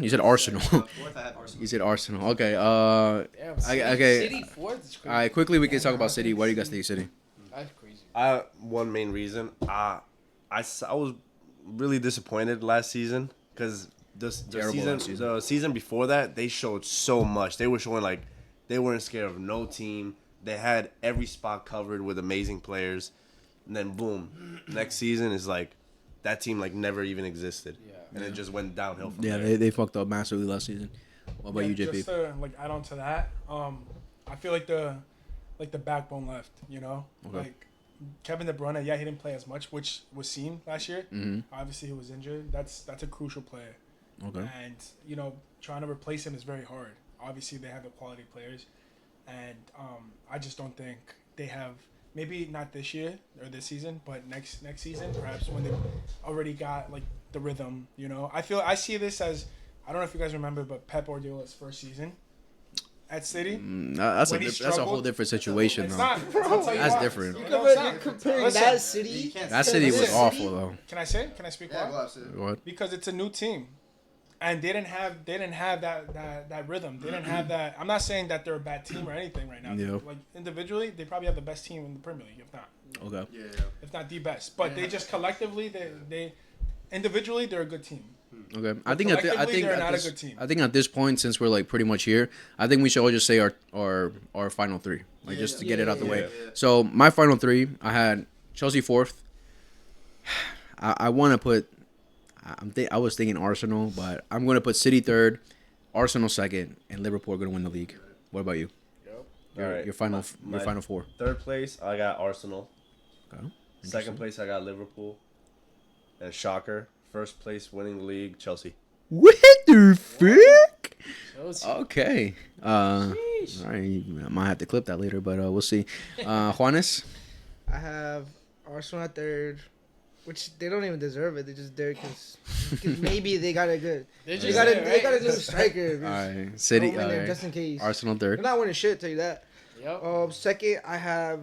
You said Arsenal. Fourth, I had Arsenal. You said Arsenal. Okay. Damn, okay. City fourth is crazy. All right. Quickly, we can talk about City. Why do you guys think City? That's crazy. One main reason. I was really disappointed last season because Terrible last season. the season before that they showed so much. They were showing like they weren't scared of no team. They had every spot covered with amazing players, and then boom, next season is like that team like never even existed, and it just went downhill from Yeah, there. they fucked up massively last season. What about you, Just JP? to like add on to that, I feel like the backbone left. You know, Okay. like Kevin De Bruyne. Yeah, he didn't play as much, which was seen last year. Mm-hmm. Obviously, he was injured. That's a crucial player. Okay. And trying to replace him is very hard. Obviously, they have the quality players, and I just don't think they have. Maybe not this year or this season, but next season, perhaps when they already got like the rhythm. I see this as, I don't know if you guys remember, but Pep Guardiola's first season at City. That's When he that's a whole struggled, different situation, It's though. not. I'll tell you That's why. different. No, it's not. You're comparing Listen, that city. That City was Listen. awful, though. Can I say? Can I speak? Yeah, why? go absolutely. What? Because it's a new team, and they didn't have that rhythm. They didn't have that. I'm not saying that they're a bad team or anything right now. Yeah. Like individually, they probably have the best team in the Premier League, Okay. if not the best. But they just collectively, they individually, they're a good team. Okay. I think collectively, they're not a this, good team. I think at this point, since we're like pretty much here, I think we should all just say our final three, like just to get it out the way. Yeah. So my final three, I had Chelsea fourth. I want to put. I was thinking Arsenal, but I'm going to put City third, Arsenal second, and Liverpool are going to win the league. What about you? All right. Your final My four. Third place, I got Arsenal. Okay. Second place, I got Liverpool. And shocker, first place winning the league, Chelsea. What the frick? Chelsea. Okay. All right. I might have to clip that later, but we'll see. Juanes. I have Arsenal at third, which they don't even deserve it. They just there because maybe they got a good. They're They just got a there, they got a right? good striker. All right. City. Throw 'em in All there right. just in case. Arsenal They're third. not winning shit. Tell you that. Yep. Second, I have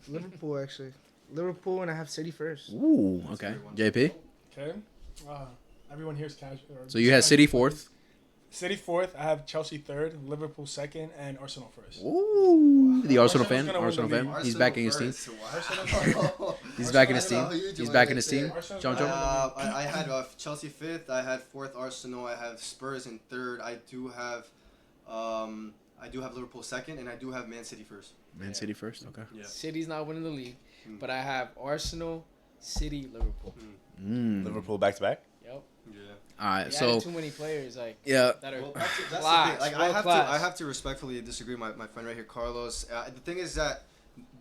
Liverpool actually. Liverpool, and I have City first. Ooh. Okay. JP. Okay. Everyone here's casual. So you had City fourth. City fourth. I have Chelsea third, Liverpool second, and Arsenal first. Ooh. The Arsenal Arsenal's fan. gonna win Arsenal the fan. league. He's backing his team. Wow. He's backing his I don't team. know how huge He's you backing wanna his say team. it. Arsenal's John gonna John. I had Chelsea fifth. I had fourth Arsenal. I have Spurs in third. I do have Liverpool second, and I do have Man City first. Man City first. Okay. Yeah. City's not winning the league, but I have Arsenal, City, Liverpool. Mm. Liverpool back to back? Yep. Yeah. All right, They so added too many players. Like yeah, that are Well, that's the thing. class, Like world class. I have to respectfully disagree. My friend right here, Carlos. The thing is that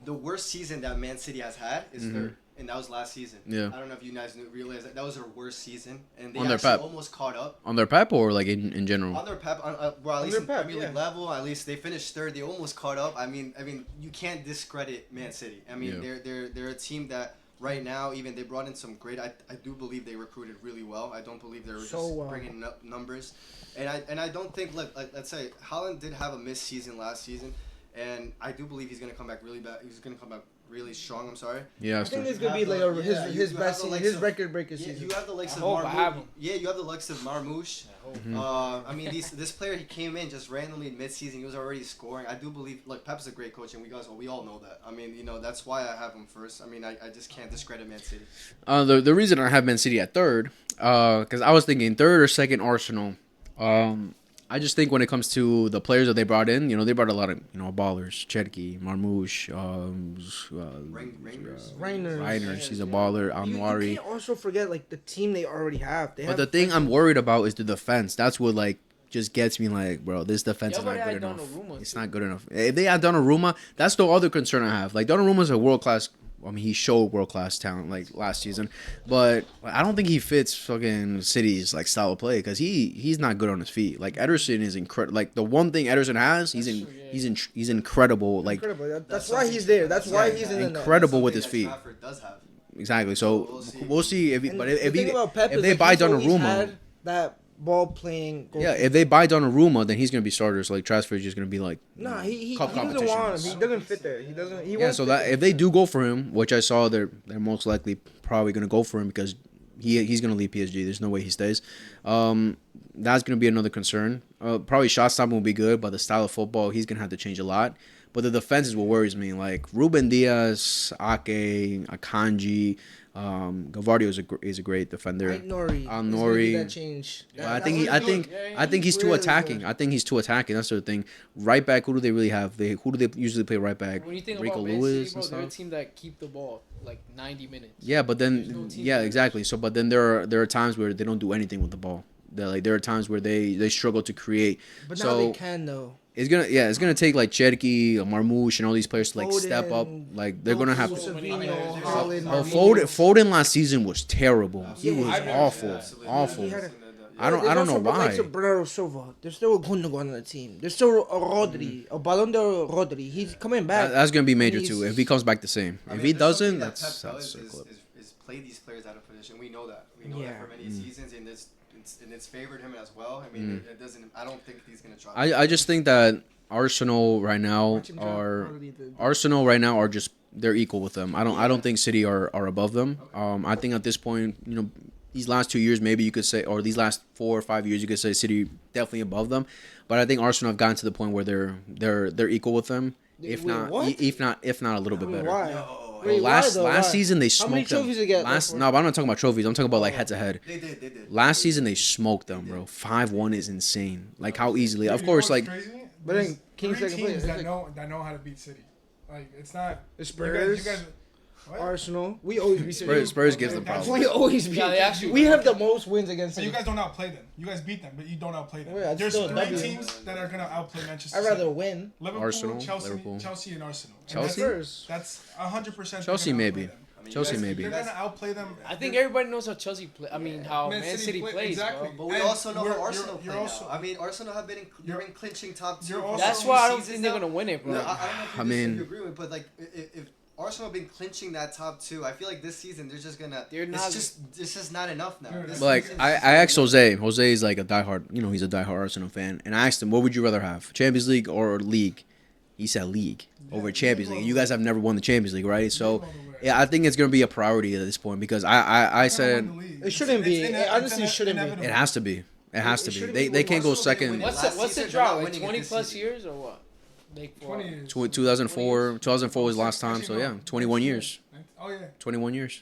the worst season that Man City has had is third, and that was last season. Yeah. I don't know if you guys realize that was their worst season, and they On their actually pep. almost caught up. on their pep or like in general. On their pep, well, at On least their in pep, Premier League yeah. level, at least they finished third. They almost caught up. I mean, you can't discredit Man City. I mean, Yeah. they're a team that right now, even they brought in some great. I do believe they recruited really well. I don't believe they were So just well. bringing up numbers, and I don't think let's say Haaland did have a missed season last season, and I do believe he's gonna come back really bad. He's gonna come back really strong. I'm sorry. Yeah, I think so- this could be have like the- his yeah, his you best have the likes his of- record breaker Yeah, season. you have the likes I of hope I have him. Yeah, you have the likes of Marmoush. I hope. Mm-hmm. I mean, this player he came in just randomly in mid-season. He was already scoring. I do believe, like Pep's a great coach, and we all know that. I mean, that's why I have him first. I mean, I just can't discredit Man City. the reason I have Man City at third, because I was thinking third or second Arsenal. I just think when it comes to the players that they brought in, they brought a lot of ballers. Cherki, Marmoush, Reiners, he's a baller. You Anwari. can't also forget like the team they already have. They But have the thing I'm worried about is the defense. That's what like just gets me like, bro, this defense Yeah, is but not they good had enough. Donnarumma, It's too. not good enough. If they had Donnarumma, that's the other concern I have. Like Donnarumma's a world class. I mean, he showed world class talent like last season, but I don't think he fits fucking City's like style of play because he's not good on his feet. Like Ederson is incredible. Like the one thing Ederson has, he's incredible. Like incredible. That's That's why something- he's there. That's why yeah, he's yeah. in the net. Incredible with That's his feet. something that Trafford does have. Exactly. So we'll see if he, And but the if thing he about Pep if is, they like, buy he's always Donnarumma, had that ball playing. yeah, if they buy Donnarumma, then he's gonna be starters. Like transfer is just gonna be like Nah, he cup doesn't want him. competitions. He doesn't fit there. He doesn't. He Yeah, won't so fit that there. if they do go for him, which I saw they're most likely probably gonna go for him because he's gonna leave PSG. There's no way he stays. That's gonna be another concern. Probably shot stopping will be good, but the style of football he's gonna have to change a lot. But the defense is what worries me. Like Ruben Diaz, Ake, Akanji, Gavardio is a great defender. Nori. Nori. That change. But I That think was good. I think he's too Really attacking. good. I think he's too attacking. That's the thing. Right back, who do they really have? Who do they usually play right back? When you think Rico about Man Lewis City, bro, and they're a stuff. team that keep the ball like 90 minutes. Yeah, but There's then no team yeah, that- exactly. So, but then there are times where they don't do anything with the ball. There are times where they struggle to create. But now So they can though. it's gonna take like Cherki, Marmoush, and all these players to like step up. Foden, Like they're gonna have. Savino, Haaland, Oh, Marmoush. Foden last season was terrible. He Yeah, was I've never awful, Absolutely. awful. He had a- I don't There's know also the likes why. of Bernardo Silva. There's still a Gundogan on the team. There's still a Rodri, a Ballon d'Or Rodri. He's coming back. That's gonna be major He's- too. If he comes back the same. I If mean, he there's doesn't, something that that's Pep that's does a clip. is play these players out of position. We know that. We know that Yeah. for many seasons, and it's favored him as well. I mean, it doesn't. I don't think he's gonna drop. I just think that Arsenal right now Watch him drop are Rodri the- Arsenal right now are just they're equal with them. I don't think City are above them. I think at this point, these last 2 years maybe you could say, or these last 4 or 5 years you could say City definitely above them. But I think Arsenal have gotten to the point where they're equal with them. If Wait, not, what? if not a little bit better. Why? No. Wait, last why, though? last Why? season they How many smoked them. trophies they get? No, but I'm not talking about trophies. I'm talking about like head to head. They did. Last season they smoked them, bro. 5-1 is insane. Like how easily. Of You know course, what's like crazy? But then There's King's three second place. teams It's that like- know how to beat City. Like it's not The Spurs, You guys, what? Arsenal. We always beat City. Spurs gives them Okay, that's- problems. We always beat. Yeah, they actually- we have the most wins against So City. you guys don't outplay them. You guys beat them, but you don't outplay them. Well, yeah, There's still a three W. teams that are gonna outplay Manchester. I'd rather City. win. Liverpool, Arsenal, Chelsea, Liverpool. Chelsea, and Arsenal. And Chelsea? That's 100%. Chelsea maybe. I mean, Chelsea you guys- maybe. You're gonna outplay them. I think everybody knows how Chelsea play. I mean, how Man City plays, exactly. bro. But we And also know we're- how Arsenal you're play also- now. I mean, Arsenal have been in clinching top 2. you're for also- That's so why many I don't seasons think they're now. gonna win it, bro. No, I don't know if I you mean- agree with, but like if Arsenal have been clinching that top 2, I feel like this season they're just gonna. They're not- it's just not enough now. Dude, This But like season I is just asked not Jose. Jose is like a diehard. He's a diehard Arsenal fan, and I asked him, "What would you rather have, Champions League or League?" He said League over Champions League. You guys have never won the Champions League, right? So yeah, I think it's gonna be a priority at this point because I said It shouldn't be. It honestly shouldn't be. it has to be. It has to It be. shouldn't They be can't go Arsenal didn't second. win it. What's Last the season, they're drought? not Like winning it 20 this plus season. years or what? Like 20 years. 2004 was last time. So yeah, 21 years. Oh yeah. 21 years.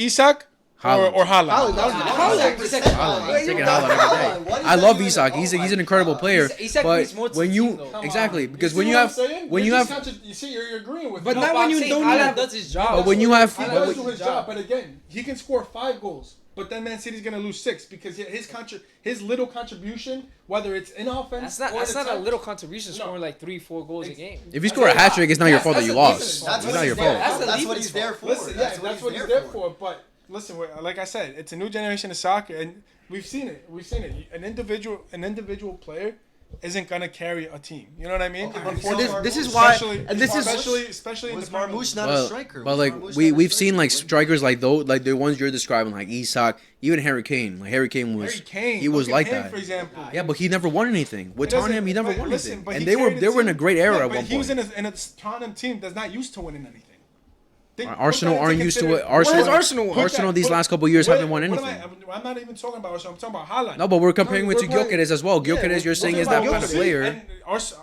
Isak Haaland. or Haaland? Haaland, that was Haaland. Second Haaland. Second Haaland every day. I love Isak. He's an incredible player. Isak But means more to when the you team, though. exactly because You when see you what have I'm saying? when you You're have just you see, you're agreeing with But me. not when you don't Haaland have. does his job. But when you have He but does when- do his job, but again, he can score 5 goals. But then Man City's gonna lose 6 because his little contribution, whether it's in offense That's or not a attack, little contribution, No. scoring like 3-4 goals a game. if you score a hat trick, it's not your fault that you lost. That's It's That's not what your he's there. fault. That's what he's there for. Listen, that's what he's there for. But listen, like I said, it's a new generation of soccer, and we've seen it. An individual player isn't gonna carry a team. You know what I mean? Okay. Unfortunately, This is why, especially- and this is especially in Was the Premier League. Marmoush not a striker? But Was like Marmoush we not a we've seen like striker? strikers like those, like the ones you're describing, like Isak, even Harry Kane. Like Harry Kane was Harry Kane, he was look at like him, that. for example. Yeah, but he never won anything. With It doesn't- Tottenham, he never but won listen, anything, but and he they were carried the in a team. great era Yeah, at but one he was point. in a Tottenham team that's not used to winning anything. Arsenal put that aren't into used to it. consider- What has Arsenal, Arsenal won? Arsenal these last couple of years haven't won What am anything. I'm not even talking about Arsenal. I'm talking about Haaland. No, but we're comparing No, it to we're playing- Gyökeres as well. Yeah, Gyökeres, you're saying we're is that talking kind about of player. And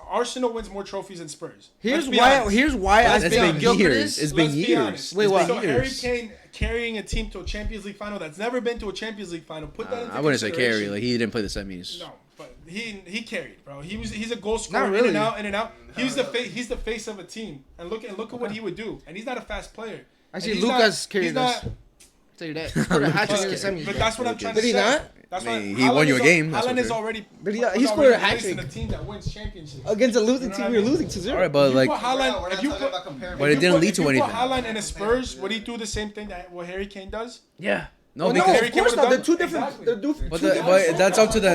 Arsenal wins more trophies than Spurs. Here's Let's be why. honest. Here's why I Let's It's be think been honest. years. It's been Let's be years. honest. Wait, It's what? been So Harry years. Kane carrying a team to a Champions League final that's never been to a Champions League final. Put that into I wouldn't say carry. consideration. Like he didn't play the semis. No, but he carried, bro. He's a goal scorer Not really. in and out. He's the face of a team. And look at what he would do. And he's not a fast player. Actually, And he's Lucas not- carried he's us. not- Tell you that. He scored a hat trick in the But semis. bro. that's what I'm trying to Did he say. not? That's I why mean, he won you a game, that's Haaland for is sure. already. But he was scored already a hat placed in trick. a team that wins championships. Against a losing You know team, what we I were mean? losing to 0. All right, but You like, put Haaland, We're not if you talking put, about comparing. But it didn't lead to if you anything. put Haaland in a Spurs, would he do the same thing that what Harry Kane does? yeah, no, Well, no, because Harry of Kane course would've not. They're done- two different. Exactly. They're but, two but that's up to the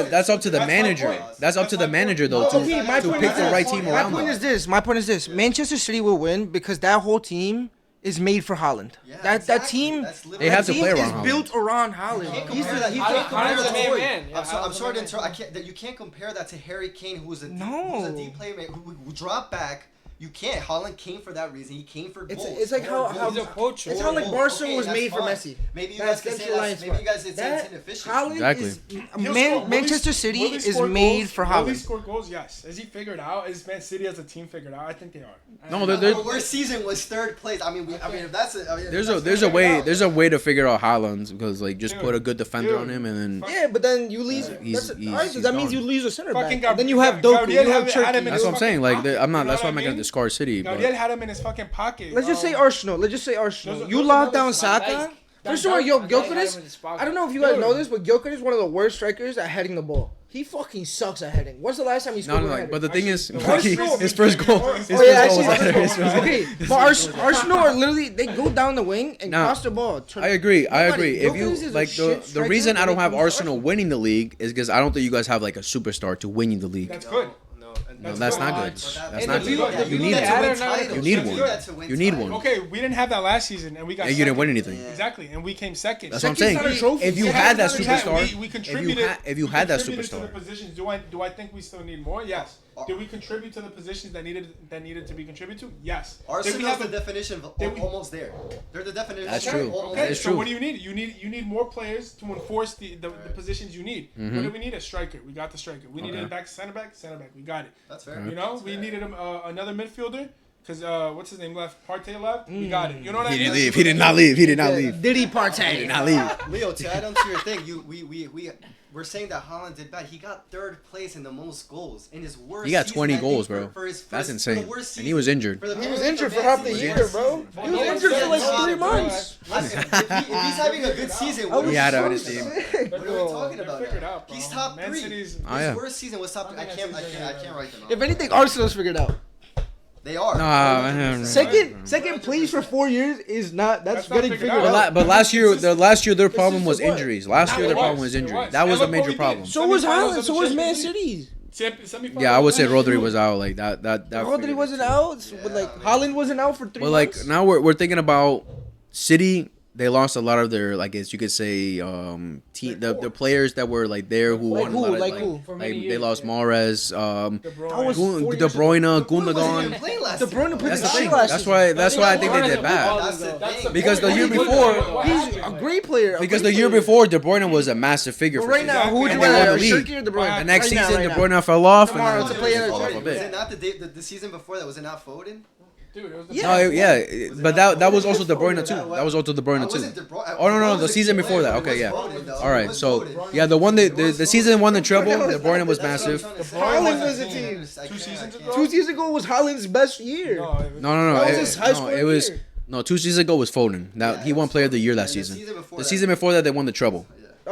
That's my manager. point. That's up to the manager though to, Okay, my to point pick is the this. right team My around point them. is this. My point is this. Manchester City will win because that whole team is made for Haaland. Yeah, that exactly. team, That's They have to team play is around Haaland. built around Haaland. Can't He's compare the, that. he's You can't the, compare Haaland's that the main to- man. Yeah, I'm sorry Haaland's the to main interrupt. man. I can't. That you can't compare that to Harry Kane, who's a No. deep playmaker who dropped back. You can't. Haaland came for that reason. He came for goals. It's like how He's a coach. it's how like Okay, Barcelona was that's made for fine. Messi. Maybe you That's guys can say central line that's. Maybe you guys say That it's inefficient. Haaland Exactly. is He'll score- Manchester will City he is score made goals? for Will he Haaland. score goals? Yes. Is he figured out? Is Man City as a team figured out? I think they are. No, And- they're- Our worst season was third place. I mean, if that's it. I mean, There's that's a figured way out. there's a way to figure out Haaland because like just Dude, put a good defender dude. on him and then Yeah, but then you lose. He's- That's, he's- all right, so he's that means gone. you lose a center Fucking back. Then you have Gabriel Doku. You have had him Turkey. in that's what I'm saying. Like pocket, I'm not. you know That's why what I'm not I gonna mean? discard City. Gabriel But had him in his fucking pocket. Let's just say Arsenal. Let's just say Arsenal. Those are- You those are lock down numbers. Saka. First of all, yo, Gyökeres. I don't know if you guys Dude. know this, but Gyökeres is one of the worst strikers at heading the ball. He fucking sucks at heading. When's the last time he no, scored no, with a like, header? but the thing is, Arsenal- his first goal. His Oh first yeah, goal was actually, header. His first- okay. But Arsenal are literally they go down the wing and Nah, cross the ball. I agree. I Nobody- agree. If Gyökeres you is a like shit the striker, reason I but don't he have comes Arsenal Arsenal. winning the league is because I don't think you guys have like a superstar to winning the league. That's good. No, that's not good. But That's And not if you- good. if You you need look it. at win it, titles. You need That's one. good to win You need titles. one. Okay, we didn't have that last season, and we got. And you didn't second. win anything. Exactly, and we came second. That's what I'm Second's saying. not a trophy. If you Second's had that not a Yeah, superstar, we contributed. if you we had that contributed to the superstar, positions. Do I think we still need more? Yes. Did we contribute to the positions that needed to be contributed to? Yes. Did we Arsenal's have the a- definition of did we- almost there. They're the definition. That's of true. almost Okay, That there. is so true. what do you need? You need more players to enforce the positions you need. Mm-hmm. What do we need? A striker. We got the striker. We needed a center back. We got it. That's fair. You know, we needed another midfielder because what's his name left? Partey left. We got it. You know what I he mean? didn't leave. He did not leave. He did not leave. Diddy He Partey. did not leave. Leo, to add on to your thing, we're saying that Haaland did bad. He got third place in the most goals in his worst. He got season, 20 I think, goals, for- bro. for his- for That's his- for the insane. worst And he was season. injured. For the He was Premier injured League for half the Man year, season. bro. He He was was injured injured for for like like 3 months. Listen, if he's having a good season, what He are had we him in his talking team. about? What are we talking They're about? figured now? out, bro. He's top Man 3. City's- Oh, yeah. His worst season was top 3. I can't write them out. If anything, Arsenal's figured out. They are. Nah, man. Second place for 4 years is not. That's That's not getting figured figured out. out. But last year, their problem was Consistent what? injuries. Last year, their problem was injury. That was a major problem. So was Semi-finals Haaland. of So the was Man Champions City. Semifinals. Yeah, I would say Rodri was out. Like that. Rodri figured wasn't it too. out. But like Haaland wasn't out for 3 But like months. now we're thinking about City. They lost a lot of their, like, as you could say, the players that were like there who Like won who? a lot of, Like like, who? For like, many they years, lost yeah. Mahrez, That was De 4 years ago. Bruyne, Wasn't even Gundogan. playing last De Bruyne season. played That's the the thing thing. last That's season. why. That's why I think they did bad. That's the That's thing. the Because the point. year He was before- good. He's a great player. Because the year before, De Bruyne was a massive figure But for right City. now, who would you And they won rather, the league. Shirky or De Bruyne? The next Right now, season, right De now. Bruyne fell off. And Tomorrow then it's a it player was that's off ready. a Was bit. it not the season before that? Was it not Foden? Dude, it was the No, yeah, but that was also De Bruyne too. That was also De Bruyne too. Oh no, the season before that. Okay, yeah. All right, so yeah, the season won the treble. De Bruyne was massive. Haaland was a team. 2 seasons ago. 2 seasons ago was Haaland's best year. No, it was- No. That was his high scoring It was year. no 2 seasons ago was Foden. Now he won Player of the Year that season. The season before that they won the treble. Oh,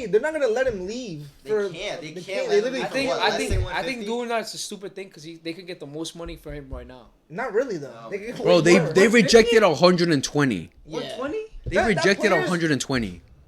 Hey, they're not gonna let him leave. They for, can't. They They can't They let him literally. I think What, I less think than I think 150? doing that's a stupid thing because they could get the most money for him right now. Not really though. No. They can Bro, way they more. they rejected 120. Yeah. 120? They That rejected player's- 120.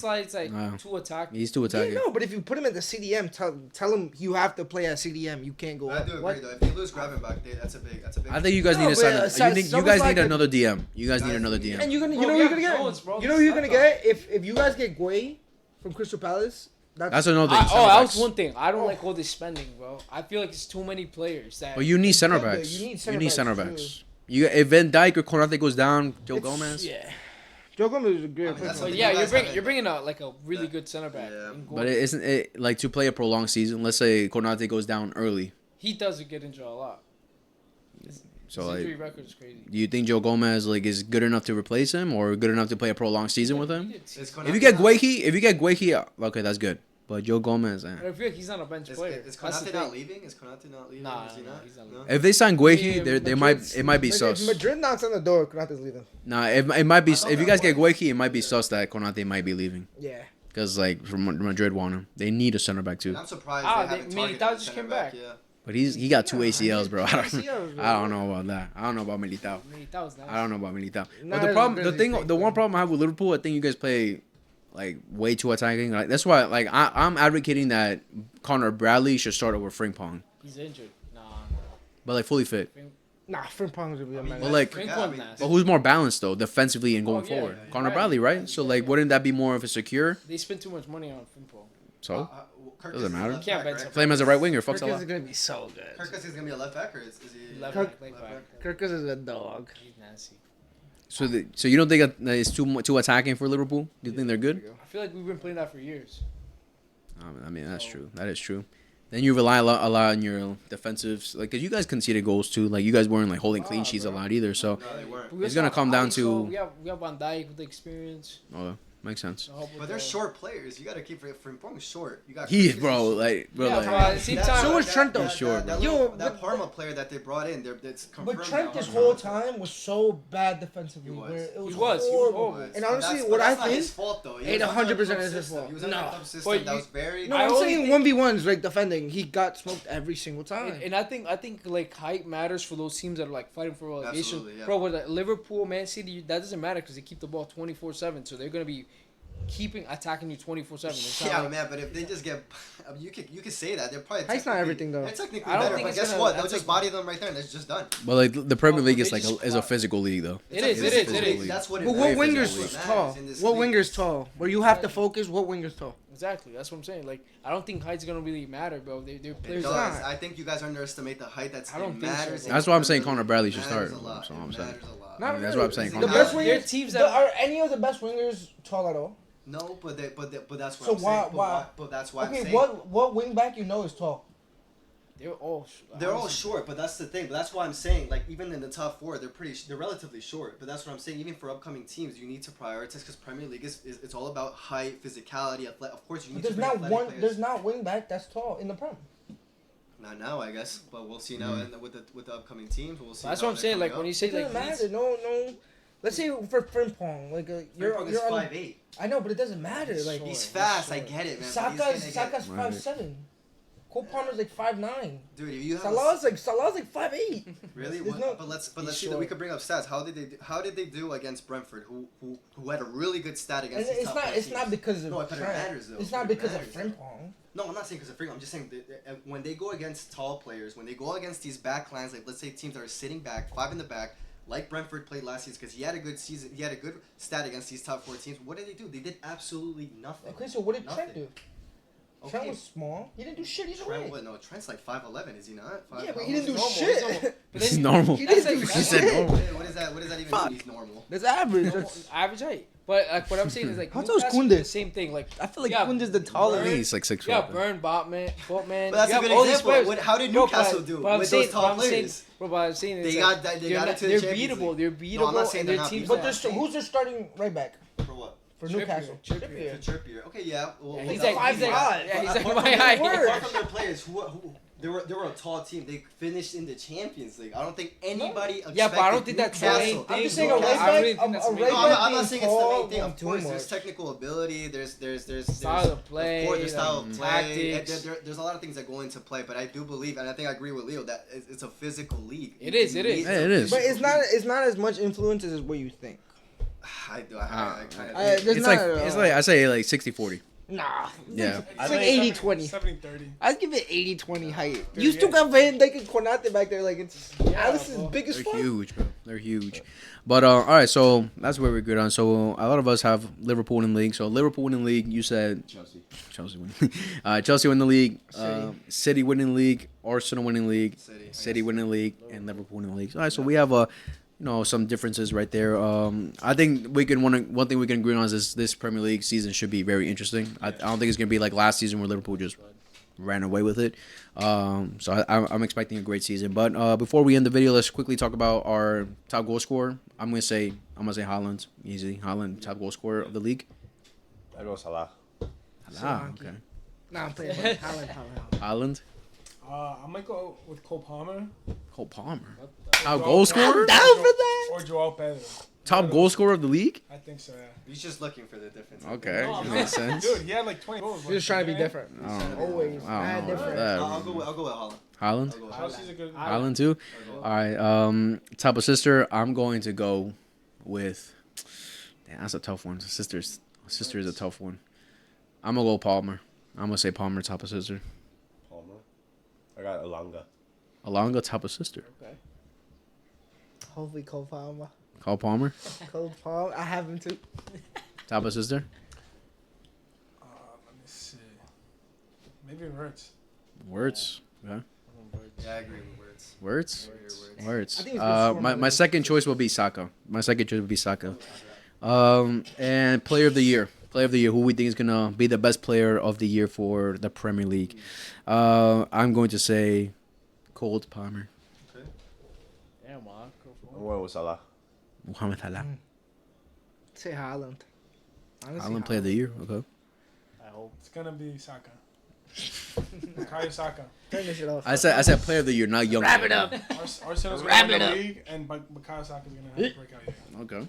Slide's like Wow. too attacking. He's too Yeah, attacking. no, but if you put him at the CDM, tell him you have to play at CDM. You can't go But I up. do agree What? though. If they lose Gravenbach, that's a big. I think you guys No, need to but, sign. You someone's guys like need a- another DM. You guys need Guys, another yeah. DM. And you're gonna, Bro, you know, we you're have gonna get. Jones, bro. You know, you're gonna Stuck get if you guys get Guay from Crystal Palace. That's another thing. that center was backs. one thing. I don't Oh. like all this spending, bro. I feel like it's too many players. That But you need center Yeah, but backs. you need You center need backs center too. backs. If Van Dijk or Konate goes down, Joe Gomez. Yeah. Joe Gomez is a great I mean, that's player. But what yeah, you guys have you're it. bringing a like a really good center back. Yeah. in goal. But isn't it like to play a prolonged season? Let's say Konate goes down early. He does get injured a lot. So His like, injury record is crazy. do you think Joe Gomez like is good enough to replace him, or good enough to play a prolonged season with him? Is If Konate you get not- Guehi, okay, that's good. But Joe Gomez, But I feel like he's not a bench Is, player. is That's the Konate not thing. leaving? Is Konate not leaving? Nah, Is he nah, not? he's not No? leaving. if they sign Guehi, Yeah, they might be If sus. Madrid knocks on the door, Konate's leaving. Nah, it might be. I thought If you that guys get was- Guehi, it might be sus that Konate might be leaving. Yeah. Because like from Madrid want him, they need a center back too. And I'm surprised Ah, they haven't they- targeted Militao the just center came back. back. Yeah. But he got two ACLs, bro. ACLs, bro. I don't know about that. I don't know about Militao. I mean, that was nice. I don't know about Militao. Not But the as problem, good the as thing, you think, the one though. problem I have with Liverpool, I think you guys play like way too attacking. Like that's why, like I'm advocating that Connor Bradley should start over Frimpong, He's injured. Nah. but like fully fit. Nah, Frimpong's gonna be a man. Well, like- Frimpong's nasty. But who's more balanced though, defensively and going Oh, yeah, forward? yeah, Connor right. Bradley, right? So like, wouldn't that be more of a secure? They spent too much money on Frimpong. So Kirkus Doesn't is matter. left Can't back, bench right? him. play him as a right winger. Fuck Kirkus is Salah. gonna be so good. Kirkus is gonna be a left back, or is he? Left Kirk- back, left back. Kirkus is a dog. He's nasty. So you don't think that it's too attacking for Liverpool? Do you think they're good? I feel like we've been playing that for years. I mean, that's true. That is true. Then you rely a lot on your defensives, like, cause you guys conceded goals too. Like, you guys weren't like holding clean sheets a bro. lot either. So, No, they weren't. We It's also gonna have come down Alisson, to- we have Van Dijk with the experience. oh, makes sense. to help with But they're the- short players. You gotta keep Frimpong short. You got. He, Kirkus bro, is- like, bro, Yeah, like, bro, at the same time- So was Trent, though. That, Short, that, bro. little- Yo, that but- Parma player that they brought in, that's confirmed. But Trent now this on whole Parma. time was so bad defensively. He was. Where it was, He was horrible. horrible. And But honestly, that's- what but I that's not think, his fault though. He it was under a 100% club is his system. fault. He was under No. a club system But that you- was very. no, I I'm only saying think- 1v1s like defending. He got smoked every single time. And I think like height matters for those teams that are like fighting for relegation. Absolutely, yeah. Bro, with like, Liverpool, Man City, that doesn't matter because they keep the ball 24/7, so they're gonna be keeping attacking you 24/7. It's not Yeah, like- man, but if they just get, I mean, you could say that they're probably. Height's not technically- everything, though. They're technically I don't better, think but it's guess gonna- what? They'll that's just like- body them right there, and it's just done. but like the Premier Oh, League they is like just is a fly. physical league though. It is, it is, it is. That's what. But it what matters. winger's That's what tall? matters in this What league. winger's tall? Where you have to focus. What winger's tall? Exactly, that's what I'm saying. Like, I don't think height's gonna really matter, bro. They're It players. does. not. I think you guys underestimate the height that's I don't it think so, matters. bro. in That's why I'm the saying Premier Connor League. Bradley It should matters start. a lot. That's all I'm It saying. matters a lot. Not That's really. what I'm saying, The Connor best Bradley. There are wingers. teams that Are any of the best wingers tall at all? No, but that's what So I'm why- saying. why- But that's why I'm Okay, saying. what wing back you know is tall? they're all. They're all honestly, short, but that's the thing. But that's why I'm saying, like, even in the top four, they're relatively short. But that's what I'm saying. Even for upcoming teams, you need to prioritize because Premier League is it's all about height, physicality, athletic. Of course, you need There's to bring not athletic one. players. There's not wing back that's tall in the Prem. Not now, I guess, but we'll see now. And with the upcoming teams, we'll see. That's how what I'm they're saying. coming Like when up. you say It like doesn't Leeds- matter. No. Let's say for Frimpong, like you're Frimpong is you're on. 5'8". I know, but it doesn't matter. He's Like short. He's fast. Short. I get it, man. but Saka's he's gonna get- 5'7". Cole Palmer's like 5'9". Dude, if you have Salah's like 5'8". really. there's What, no- but let's He's see that we short. could bring up stats. How did they do against Brentford, who had a really good stat And against? these it's top not. four It's teams? not because of No, but it Trent. matters, though. It's not It because matters, of though. Frimpong. No, I'm not saying because of Freeman. I'm just saying that when they go against tall players, when they go against these backlines, like let's say teams that are sitting back, 5 in the back, like Brentford played last season, because he had a good season, he had a good stat against these top 4 teams. What did they do? They did absolutely nothing. Okay, so what did Trent Nothing. do? Trent Okay. was small. He didn't do shit either Trent, way. what? No, Trent's like 5'11", is he not? Yeah, but he didn't do normal, shit. he's normal. But This is then- normal. He didn't That's do like- He said shit. normal. What does that even Fuck. mean? He's normal. That's average. normal- That's, average height. But like what I'm saying is like How tall is Newcastle Koundé? did the same thing. Like I feel like Yeah, Kunda's the I tallest. think he's like 6 you foot. have Burn, Botman. But that's you a have good all these example. players. How did Bro, Newcastle but- do but I'm with saying- those tall but I'm saying- players? Bro, but I'm saying is They that got they're to the they're Champions beatable. League. They're beatable. I'm not saying and they're their not teams. But beatable. there's who's their starting right back For what? for Trippier, Newcastle? Trippier. Trippier. Okay, yeah. Well, Yeah, well, he's that- like, he's like, 5'5". yeah, he's like apart my from height. Word. Apart from their players, who they were a tall team. They finished in the Champions League. I don't think anybody. Yeah, but I don't think expected that's the main Newcastle- thing. I'm just saying a bro. right I back. really think that's the A main right No, thing. back I'm not being saying it's the tall main thing. won't Of do course, much. there's technical ability. There's Style of play, Of course, there's style of like, play. tactics. There's a lot of things that go into play, but I do believe, and I think I agree with Leo that it's a physical league. It is, it is. It's a Yeah, it is. But physical league. it's not as much influence as what you think. I do. I kind of there's It's not like at all. it's like I say like 60-40. Nah. Yeah. It's like 80-20. 70-30. I'd give it 80-20 height. Dude, You still yeah. got Van Dijk and Konate back there. Like, it's Alice is bro. big as They're fuck. huge, bro. They're huge. But all right, so that's where we're good on. So a lot of us have Liverpool winning league. So Liverpool winning league. You said Chelsea winning. Chelsea winning the league. City winning league. Arsenal winning league. City winning league, and Liverpool winning league. All right, so we have some differences right there. I think one thing we can agree on is this Premier League season should be very interesting. I don't think it's gonna be like last season where Liverpool just ran away with it. So I'm expecting a great season. But before we end the video, let's quickly talk about our top goal scorer. I'm gonna say Haaland, easy. Haaland, top goal scorer of the league. I go Salah. Okay. Nah, I'm playing Haaland. Haaland, I might go with Cole Palmer. Cole Palmer, top goal scorer, Down for that. Or Joao Pedro. top goal scorer of the league. I think so, yeah. He's just looking for the difference. Okay, No, makes sense. Dude, he had like 20 goals. You're just trying to be different. I don't know. Always. I don't know about different. that. I'll go with Haaland. Haaland. I'll go with Chelsea's a good. Haaland too. All right. Top of sister. I'm going to go with. Damn, that's a tough one. Sister is a tough one. I'm gonna go Palmer. I'm gonna say Palmer top of sister. Palmer. I got Alanga. Alonga top of sister. Hopefully Cole Palmer. Call Palmer Cole Palmer. I have him too. top of sister. Let me see. Maybe Wirtz. Words. Okay. Yeah, I agree with words. Words. I Words. think it's good score, My man. second choice will be Saka. And player of the year. Player of the year. Who we think is gonna be the best player of the year for the Premier League? I'm going to say Cole Palmer. Yeah, Marco. I'm going with Salah. Mohamed Salah. Say Haaland. Honestly, Haaland player of the year. Okay. I hope. It's gonna be Saka. Bukayo Saka. Turn this shit off. I said player of the year, not young. Wrap it up. Arsenal's Wrap gonna win it the up. league, and Bukayo Saka's gonna have a breakout year. Okay.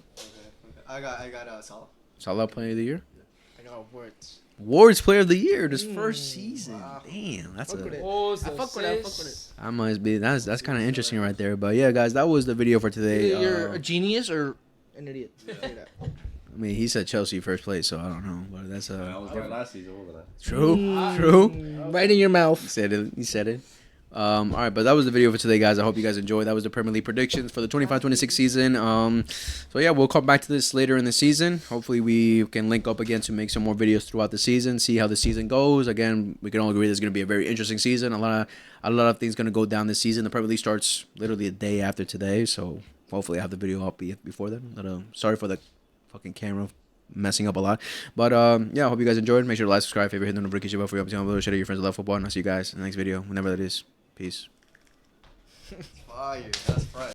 I got Salah. Salah player of the year. I got words. Wards player of the year this first season. wow. Damn, that's Fuck with a. it. Oh, I fuck with it. I fuck with it. I must be. That's kind of interesting right there. But yeah, guys, that was the video for today. You're a genius or an idiot. Say that. I mean, he said Chelsea first place, so I don't know, but that's I was right last season, wasn't I? true. Right in your mouth. He said it. All right, but that was the video for today, guys. I hope you guys enjoyed. That was the Premier League predictions for the 25-26 season. So yeah, we'll come back to this later in the season. Hopefully, we can link up again to make some more videos throughout the season, see how the season goes. Again, we can all agree there's going to be a very interesting season. A lot of things going to go down this season. The Premier League starts literally a day after today, so hopefully, I have the video up before then. Sorry for the fucking camera messing up a lot, but yeah, I hope you guys enjoyed. Make sure to like, subscribe, favorite, hit the notification bell for you updates on videos. Share to your friends who love football, and I'll see you guys in the next video, whenever that is. Peace. Fire. That's right.